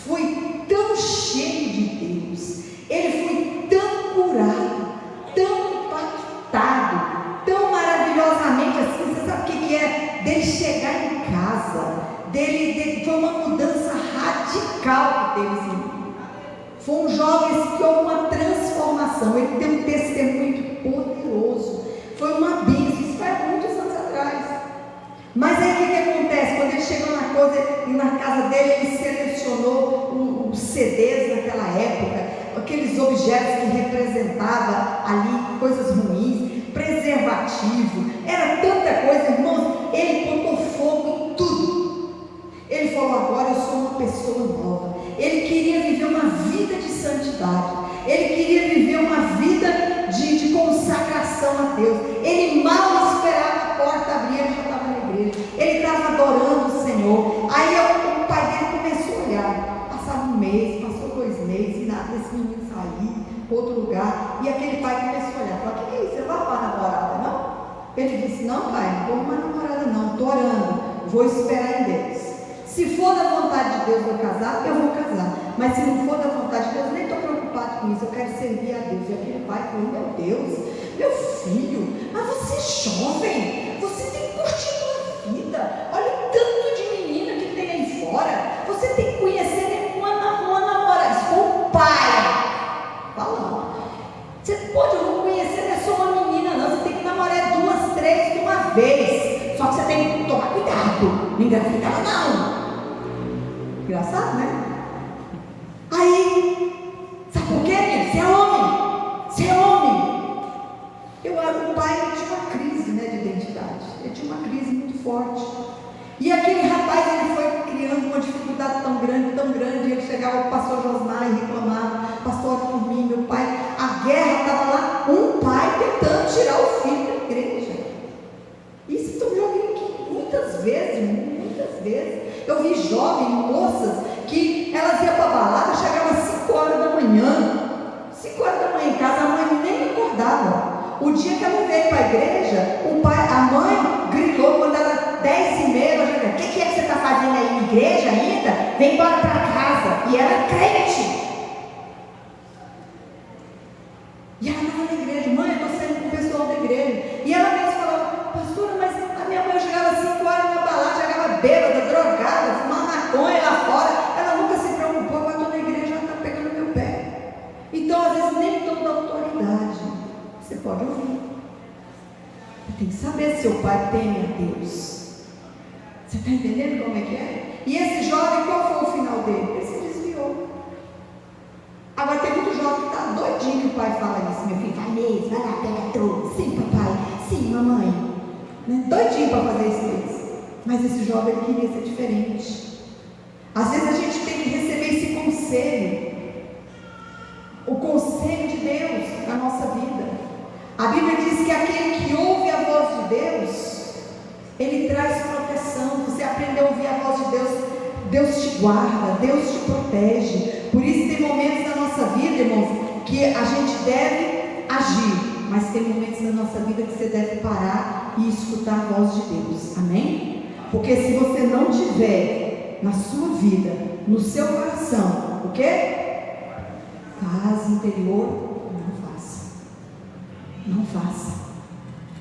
foi tão cheio de Deus. Ele foi tão curado, tão impactado, tão maravilhosamente assim. Você sabe o que é? Dele chegar em casa, foi uma mudança radical que teve esse menino. Foi um jovem que houve uma transformação. Ele tem um testemunho poderoso. Foi uma bênção. Isso faz muitos anos atrás. Mas aí o que acontece? Quando ele chegou na casa dele, ele selecionou os CDs daquela época, aqueles objetos que representavam ali coisas ruins, preservativo, era tanta coisa, irmãos. Ele botou fogo em tudo. Ele falou: agora eu sou uma pessoa nova. Ele queria viver uma vida de santidade, ele queria viver uma vida de consagração a Deus. Ele mal esperava a porta abrir, ele já estava na igreja, ele estava adorando o Senhor. Aí o pai dele começou a olhar. Passava um mês, passou 2 meses e nada desse menino sair para outro lugar. E aquele pai começou a olhar, falou: o que é isso? Você vai para a namorada, não? Ele disse: não, pai, não vou uma namorada não, estou orando, vou esperar em Deus. Se for da vontade de Deus eu casar, eu vou casar. Mas se não for da vontade de Deus, nem estou preocupado com isso. Eu quero servir a Deus. E aquele pai falou: meu Deus, meu filho, mas você é jovem, você tem que curtir a vida. Olha o tanto de menina que tem aí fora. Você tem que conhecer uma namorada. Se for um pai falando, você pode não conhecer, não é só uma menina, não. Você tem que namorar 2, 3 de uma vez. Só que você tem que tomar cuidado. Não engravidar, não. Engraçado, né? Aí, sabe por quê, filho? Você é homem. Você é homem. O pai tinha uma crise, né, de identidade. Ele tinha uma crise muito forte. E aquele rapaz, ele foi criando uma dificuldade tão grande. Ele chegava ao pastor Josmar e reclamava: pastor, ora por mim, meu pai. A guerra estava lá, um pai tentando tirar o filho da igreja. Isso tu viu aqui muitas vezes. Eu vi jovens, moças, que elas iam para a balada, chegavam às 5 horas da manhã. 5 horas da manhã em casa, a mãe nem acordava. O dia que ela veio para a igreja, a mãe gritou quando era 10h30. Ela já disse: o que é que você está fazendo aí na igreja ainda? Vem embora para casa. E era crente. E ela estava na igreja: mãe, eu estou saindo com o pessoal da igreja. E ela mesmo falou: pastora, mas a minha mãe chegava às 5 horas na balada, chegava bêbada, drogada, fumando maconha lá fora. Ela nunca se preocupou. Agora estou na igreja, ela está pegando meu pé. Então, às vezes, nem toda autoridade você pode ouvir. Você tem que saber se seu pai teme a Deus. Você está entendendo como é que é? E esse jovem, qual foi o final dele? Ele se desviou. Agora tem muito jovem que está doidinho que o pai fala isso: meu filho, vai mesmo, vai lá, pega tudo. Sim, papai, sim, mamãe. Né? Doidinho para fazer isso mesmo. Mas esse jovem queria ser diferente. Às vezes a gente tem que receber esse conselho, o conselho de Deus na nossa vida. A Bíblia diz que aquele que ouve a voz de Deus, ele traz proteção. Você aprendeu a ouvir a voz de Deus, Deus te guarda, Deus te protege. Por isso tem momentos na nossa vida, irmãos, que a gente deve agir, mas tem momentos na nossa vida que você deve parar e escutar a voz de Deus. Amém? Porque se você não tiver na sua vida, no seu coração, o quê? Paz interior,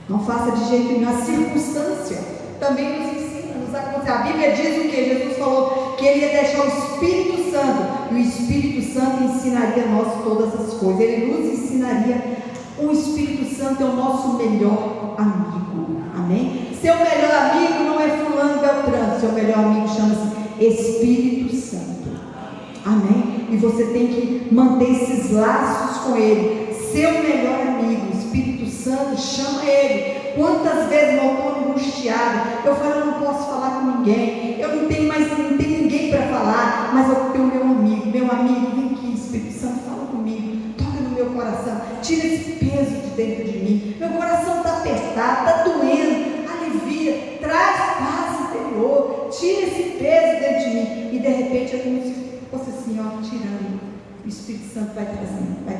não faça de jeito nenhum. A circunstância também nos ensina, nos aconselha. A Bíblia diz o que? Jesus falou que ele ia deixar o Espírito Santo, e o Espírito Santo ensinaria a nós todas as coisas. Ele nos ensinaria. O Espírito Santo é o nosso melhor amigo. Amém? Seu melhor amigo não é fulano Beltrano, seu melhor amigo chama-se Espírito Santo. Amém? E você tem que manter esses laços com ele. Seu melhor amigo, o Espírito Santo, chama ele. Quantas vezes eu estou angustiado, eu falo: eu não posso falar com ninguém, eu não tenho ninguém para falar, mas eu tenho meu amigo, vem aqui, Espírito Santo, fala comigo, toca no meu coração, tira esse peso de dentro de mim, meu coração está apertado, está doendo, alivia, traz paz interior, tira esse peso dentro de mim. E de repente é como se fosse assim, ó, tirando. O Espírito Santo vai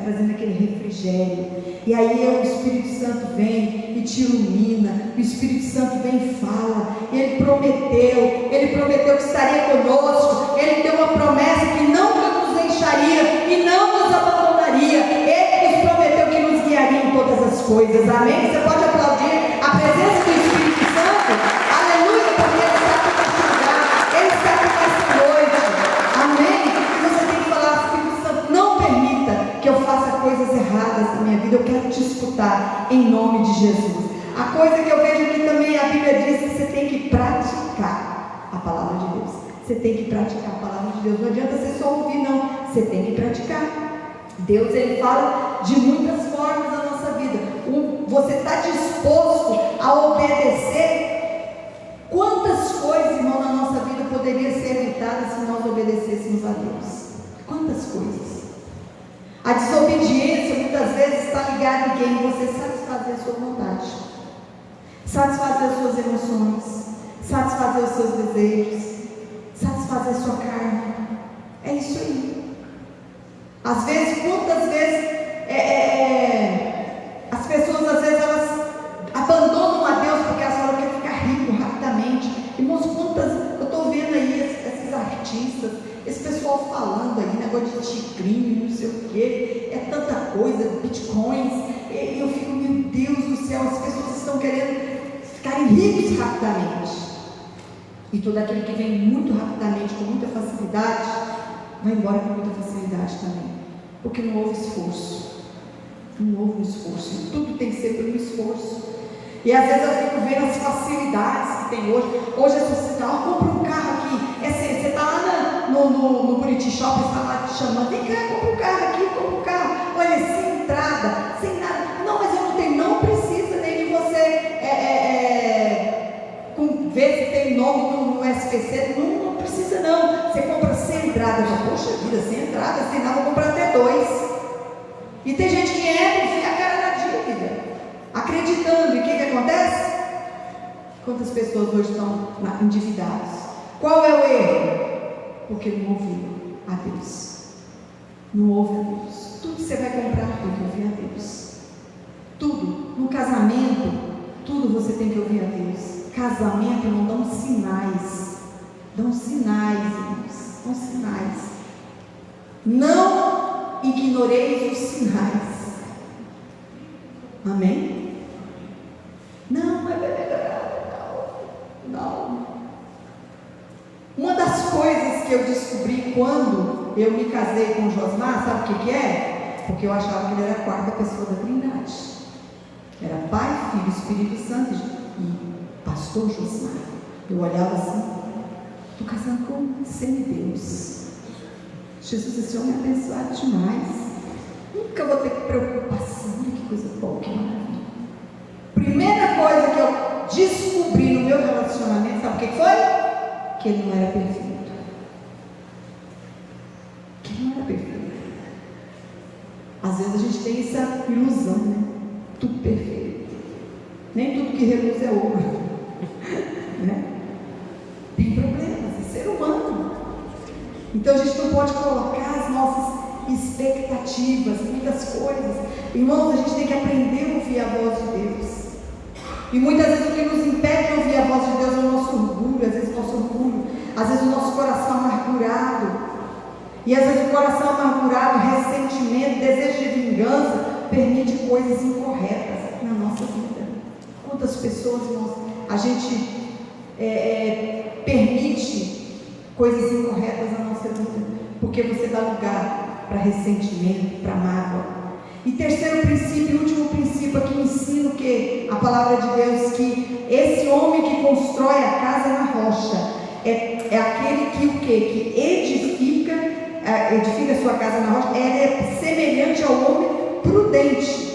trazendo aquele refrigério. E aí o Espírito Santo vem e te ilumina. O Espírito Santo vem e fala. Ele prometeu que estaria conosco. Ele deu uma promessa que nunca nos deixaria e não nos abandonaria. Ele nos prometeu que nos guiaria em todas as coisas. Amém? Você pode aplaudir a presença do Espírito Santo? Aleluia, porque ele está aqui neste lugar. Ele está aqui nesta noite. Amém? Você tem que falar: Espírito Santo, não permita que eu faça coisas erradas na minha vida. Eu quero te escutar em nome de Jesus. A coisa que eu vejo aqui também, a Bíblia diz que você tem que praticar a palavra de Deus. Você tem que praticar a palavra de Deus. Não adianta você só ouvir, não. Você tem que praticar. Deus, ele fala de muitas formas na nossa vida. Você está disposto a obedecer? Quantas coisas, irmão, na nossa vida poderiam ser evitadas se nós obedecêssemos a Deus? Quantas coisas? A desobediência muitas vezes está ligada em quem? Você satisfazer a sua vontade, satisfazer as suas emoções, satisfazer os seus desejos, satisfazer a sua carne. É isso aí. Às vezes, quantas vezes as pessoas, às vezes, elas abandonam a Deus porque elas falam que quer ficar rico rapidamente. Irmãos, quantas, eu estou vendo aí negócio de tigrinho, não sei o quê, é tanta coisa, bitcoins, e eu fico, meu Deus do céu, as pessoas estão querendo ficarem ricos rapidamente. E todo aquele que vem muito rapidamente, com muita facilidade, vai embora com muita facilidade também. Porque não houve esforço. Não houve um esforço. Tudo tem que ser pelo esforço. E às vezes eu fico vendo as facilidades que tem hoje. Hoje a sociedade, compra um carro aqui. Você está lá no Buriti Shopping, está lá te chamando. Vem cá, compra um carro aqui, compra um carro. Olha, sem entrada, sem nada. Não, mas eu não tenho. Não precisa nem de você ver se tem nome no SPC. Não precisa não. Você compra sem entrada. Já, poxa vida, sem entrada, sem nada, vou comprar até 2. E tem gente que entra e enfia a cara na dívida, acreditando. E o que acontece? Quantas pessoas hoje estão endividadas? Qual é o erro? Porque não ouviram a Deus. Não ouve a Deus. Tudo que você vai comprar tem que ouvir a Deus. Tudo. No casamento, tudo você tem que ouvir a Deus. Casamento não dão sinais. Dão sinais, irmãos. Dão sinais. Não ignoreis os sinais. Amém? Não, não. Uma das coisas que eu descobri quando eu me casei com o Josmar, sabe o que é? Porque eu achava que ele era a quarta pessoa da Trindade. Era Pai, Filho, Espírito Santo e Pastor Josmar. Eu olhava assim, estou casando com um semideus. Jesus, esse homem é abençoado demais. Nunca vou ter preocupação. Olha que coisa boa, que maravilha. Primeira coisa que eu descobri no meu relacionamento, sabe o que foi? Que ele não era perfeito. Que ele não era perfeito. Às vezes a gente tem essa ilusão, né? Tudo perfeito. Nem tudo que reluz é ouro. Né? Tem problemas, é ser humano. Então a gente não pode colocar as nossas expectativas, muitas coisas. Irmãos, a gente tem que aprender a ouvir a voz de Deus. E muitas vezes o que nos impede de ouvir a voz de Deus é o nosso orgulho, às vezes o nosso coração amargurado. E às vezes o coração amargurado, ressentimento, desejo de vingança, permite coisas incorretas na nossa vida. Quantas pessoas, irmãos, a gente permite coisas incorretas na nossa vida, porque você dá lugar para ressentimento, para mágoa. E terceiro princípio, último princípio aqui, ensino que a palavra de Deus, que esse homem que constrói a casa na rocha, é aquele que o quê? Que edifica a sua casa na rocha, é semelhante ao homem prudente.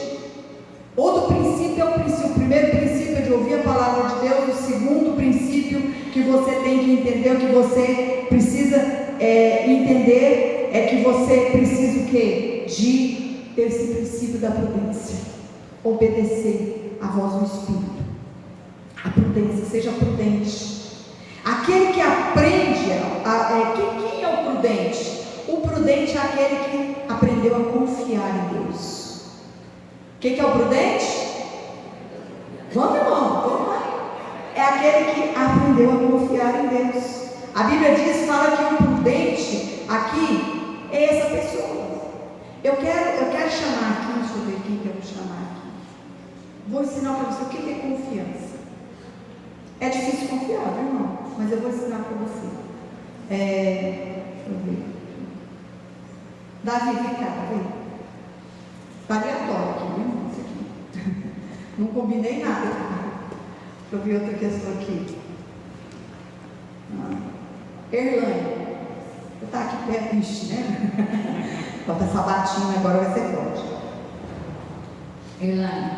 Outro princípio é o primeiro princípio é de ouvir a palavra de Deus. O segundo princípio que você tem que entender, o que você precisa entender, é que você precisa o quê? De ter esse princípio da prudência, obedecer à voz do Espírito. A prudência, seja prudente. Aquele que aprende, quem é o prudente? O prudente é aquele que aprendeu a confiar em Deus. Quem que é o prudente? Vamos, irmão, vamos lá. É aquele que aprendeu a confiar em Deus. A Bíblia fala que o prudente aqui é essa pessoa. Eu quero chamar aqui, deixa eu ver quem que eu vou chamar aqui. Vou ensinar para você o que é confiança. É difícil confiar, né, irmão? Mas eu vou ensinar para você. Deixa eu ver. Davi, vem cá, vem. Está aleatório aqui, né, irmão? Isso aqui. Não combinei nada. Deixa eu ver outra questão aqui. Erlane. Eu tá aqui perto, ixi, né? Bota essa batinha, agora vai ser forte. Erlane.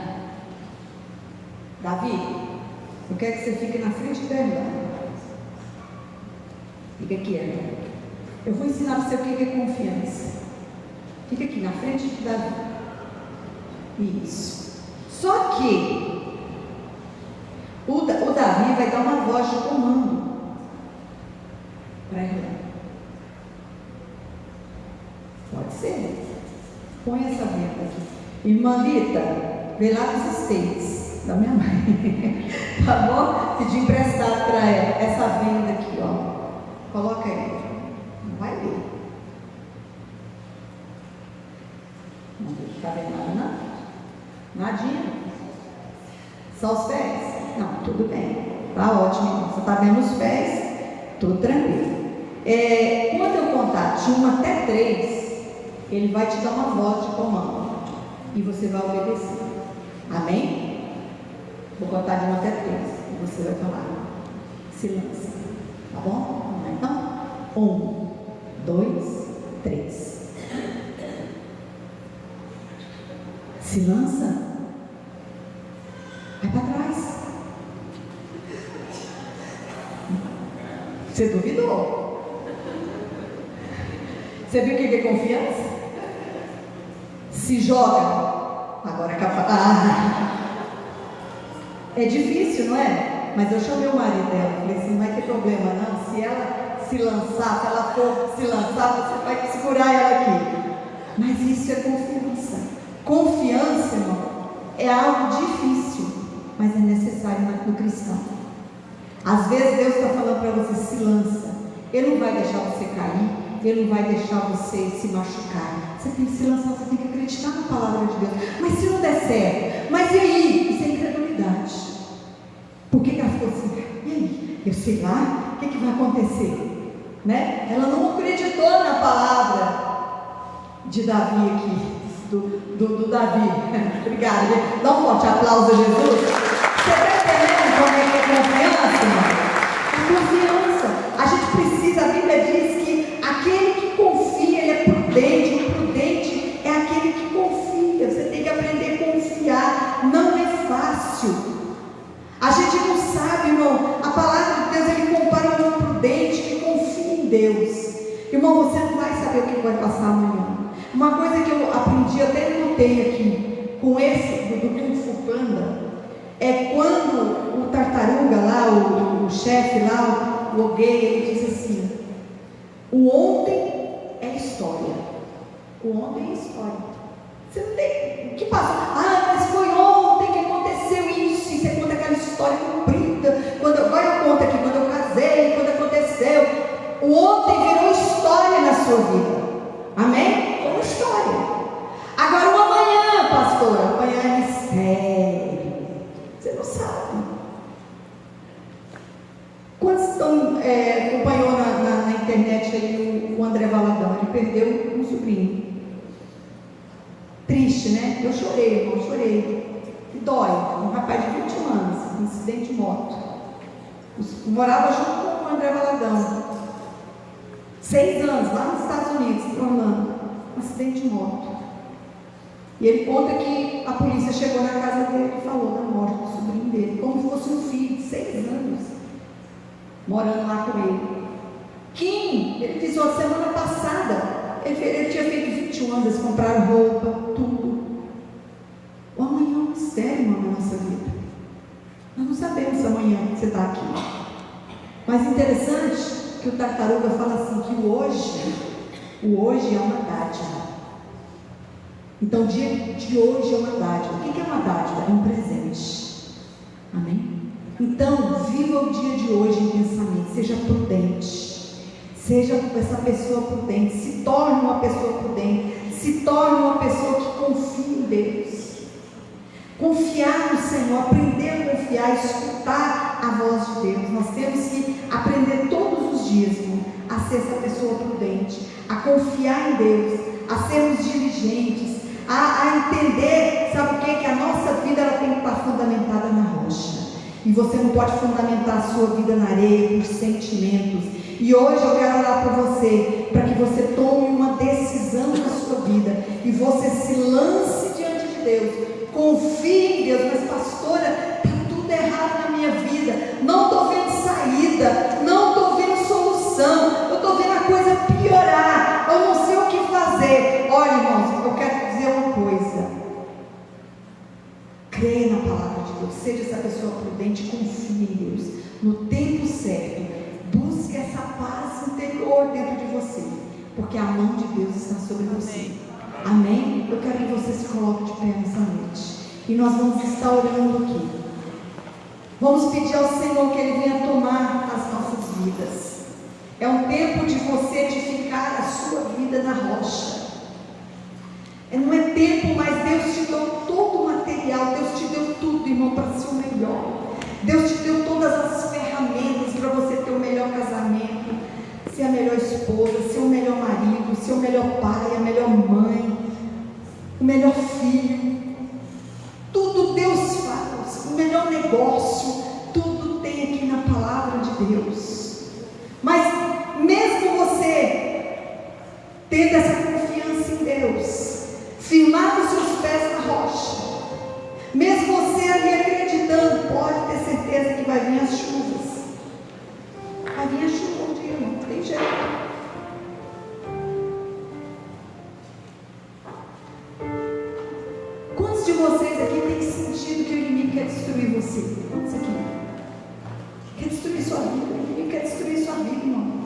Davi, eu quero que você fique na frente da Erlane. Fica aqui, Erlane. Eu vou ensinar você o que é confiança. Fica aqui na frente de Davi. Isso. Só que o Davi vai dar uma voz de comando para Erlane. Pode ser. Põe essa venda aqui. Irmã Lita, vê lá dos States, da minha mãe. Tá bom? Pedi emprestado para ela. Essa venda aqui, ó. Coloca aí. Não vai ver. Não está vendo nada, não? Nadinha? Só os pés? Não, tudo bem. Tá ótimo. Você está vendo os pés? Tudo tranquilo. Quando eu contar de 1 até 3, ele vai te dar uma voz de comando. E você vai obedecer. Amém? Vou contar de 1 até 3. E você vai falar. Se lança. Tá bom? Vamos lá então? 1, 2, 3. Se lança. Vai para trás. Você duvidou? Você viu o que é confiança? Se joga. Agora é capaz. É difícil, não é? Mas eu chamei o marido dela. Falei assim: não vai ter problema não. Se ela se lançar, se ela for se lançar, você vai segurar ela aqui. Mas isso é confiança. Confiança, irmão, é algo difícil, mas é necessário no cristão. Às vezes Deus está falando para você: se lança. Ele não vai deixar você cair, Ele não vai deixar você se machucar. Você tem que se lançar, você tem que acreditar na palavra de Deus. Mas se não der certo, mas e aí? Isso é incredulidade. Por que ela ficou assim? E aí? Eu sei lá, o que vai acontecer? Né? Ela não acreditou na palavra de Davi aqui. Do Davi. Obrigada. Dá um forte aplauso a Jesus. Você está entendendo como é confiança, irmão? A confiança. A gente precisa, a Bíblia diz que aquele que confia, ele é prudente. O prudente é aquele que confia. Você tem que aprender a confiar. Não é fácil. A gente não sabe, irmão. A palavra de Deus, ele compara um prudente que confia em Deus. Irmão, você não vai saber o que vai passar amanhã. Uma coisa que eu aprendi, até notei aqui, com esse do Kung Fu Panda, é quando o tartaruga lá, o chefe lá, o Ogei, ele diz assim: o ontem é história. O ontem é história. Você não tem o que passar. Ah, mas foi ontem que aconteceu isso. E você conta aquela história comprida. Agora eu conto aqui, quando eu casei, quando aconteceu. O ontem virou história na sua vida. Amém? Como história. Agora o amanhã, pastora, amanhã é mistério. Você não sabe. Quantos acompanhou na internet aí o André Valadão? Ele perdeu um sobrinho. Triste, né? Eu chorei, irmão, chorei. E dói. Um rapaz de 21 anos, um acidente de moto. Morava junto com o André Valadão. 6 anos, lá nos Estados Unidos, em Orlando. Um acidente de moto. E ele conta que a polícia chegou na casa dele e falou da morte do sobrinho dele, como se fosse um filho de 6 anos, morando lá com ele. Kim, ele disse: uma semana passada, ele tinha feito 21 anos, eles compraram roupa, tudo. O amanhã é um mistério, irmão, na nossa vida. Nós não sabemos amanhã que você está aqui. Mas interessante que o tartaruga fala assim, que o hoje é uma dádiva. Então o dia de hoje é uma dádiva. O que é uma dádiva? É um presente. Amém? Então viva o dia de hoje intensamente. Seja prudente. Seja essa pessoa prudente. Se torne uma pessoa prudente. Se torne uma pessoa que confia em Deus. Confiar no Senhor, aprender a confiar, escutar a voz de Deus. Nós temos que aprender todos os dias, irmão, a ser essa pessoa prudente, a confiar em Deus, a sermos diligentes, a entender, sabe o que? Que a nossa vida ela tem que estar fundamentada na rocha. E você não pode fundamentar a sua vida na areia, por sentimentos. E hoje eu quero orar por você, para que você tome uma decisão na sua vida e você se lance diante de Deus. Confie em Deus. Mas pastora, está tudo errado na minha vida, não estou vendo saída, não estou vendo solução, eu estou vendo a coisa piorar, eu não sei o que fazer. Olha, irmãos, eu quero dizer uma coisa: creia na palavra de Deus, seja essa pessoa prudente, confie em Deus, no tempo certo, busque essa paz interior dentro de você, porque a mão de Deus está sobre você. Amém? Eu quero que você se coloque de pé nessa noite. E nós vamos estar orando aqui. Vamos pedir ao Senhor que Ele venha tomar as nossas vidas. É um tempo de você edificar a sua vida na rocha. Não é tempo deu todo o material, Deus te deu tudo, irmão, para ser o melhor. Deus te deu todas as ferramentas para você ter o melhor casamento, ser a melhor esposa, ser o melhor marido, ser o melhor pai, a melhor mãe, o melhor filho. Tudo Deus faz, o melhor negócio, tudo tem aqui na palavra de Deus. Mas mesmo você tendo essa confiança em Deus, firmado os seus pés na rocha, mesmo você ali acreditando, pode ter certeza que vai vir as chuvas. Vai vir a chuva um dia, irmão, não tem jeito. Quantos de vocês aqui têm sentido que o inimigo quer destruir você? Quantos aqui? Quer destruir sua vida? O inimigo quer destruir sua vida, irmão.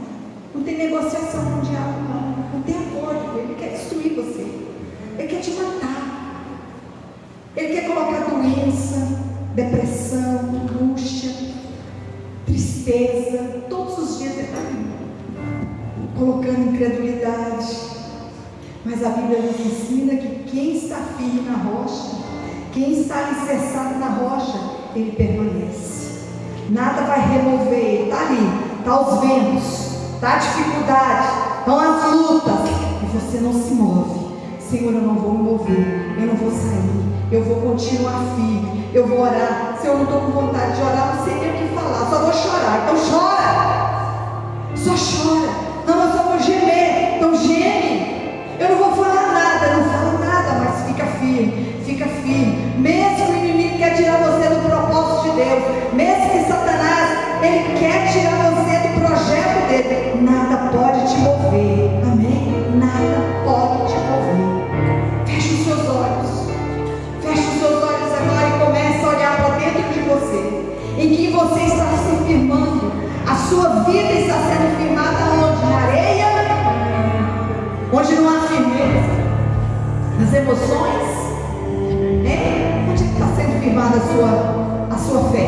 Não tem negociação com o diabo, não. Não tem acordo. Ele quer destruir você. Ele quer te matar. Ele quer colocar doença, depressão, angústia, tristeza. Todos os dias ele está ali, colocando incredulidade. Mas a Bíblia nos ensina que quem está firme na rocha, quem está alicerçado na rocha, ele permanece. Nada vai remover ele. Está ali, está os ventos, está a dificuldade, estão as lutas, e você não se move. Senhor, eu não vou me mover, eu não vou sair, eu vou continuar firme, eu vou orar. Se eu não estou com vontade de orar, não sei nem o que falar, só vou chorar. Então chora, só chora. Não, eu só vou gemer, então geme. Eu não vou falar nada, não falo nada, mas fica firme, fica firme. Mesmo que o inimigo quer tirar você do propósito de Deus, mesmo que Satanás, ele quer tirar você do projeto dele, nada pode te mover, amém? Nada pode te mover. Feche os seus olhos agora e comece a olhar para dentro de você, em que você está se firmando. A sua vida está sendo firmada onde? Na areia? Onde não há firmeza? Nas emoções? Onde está sendo firmada a sua fé?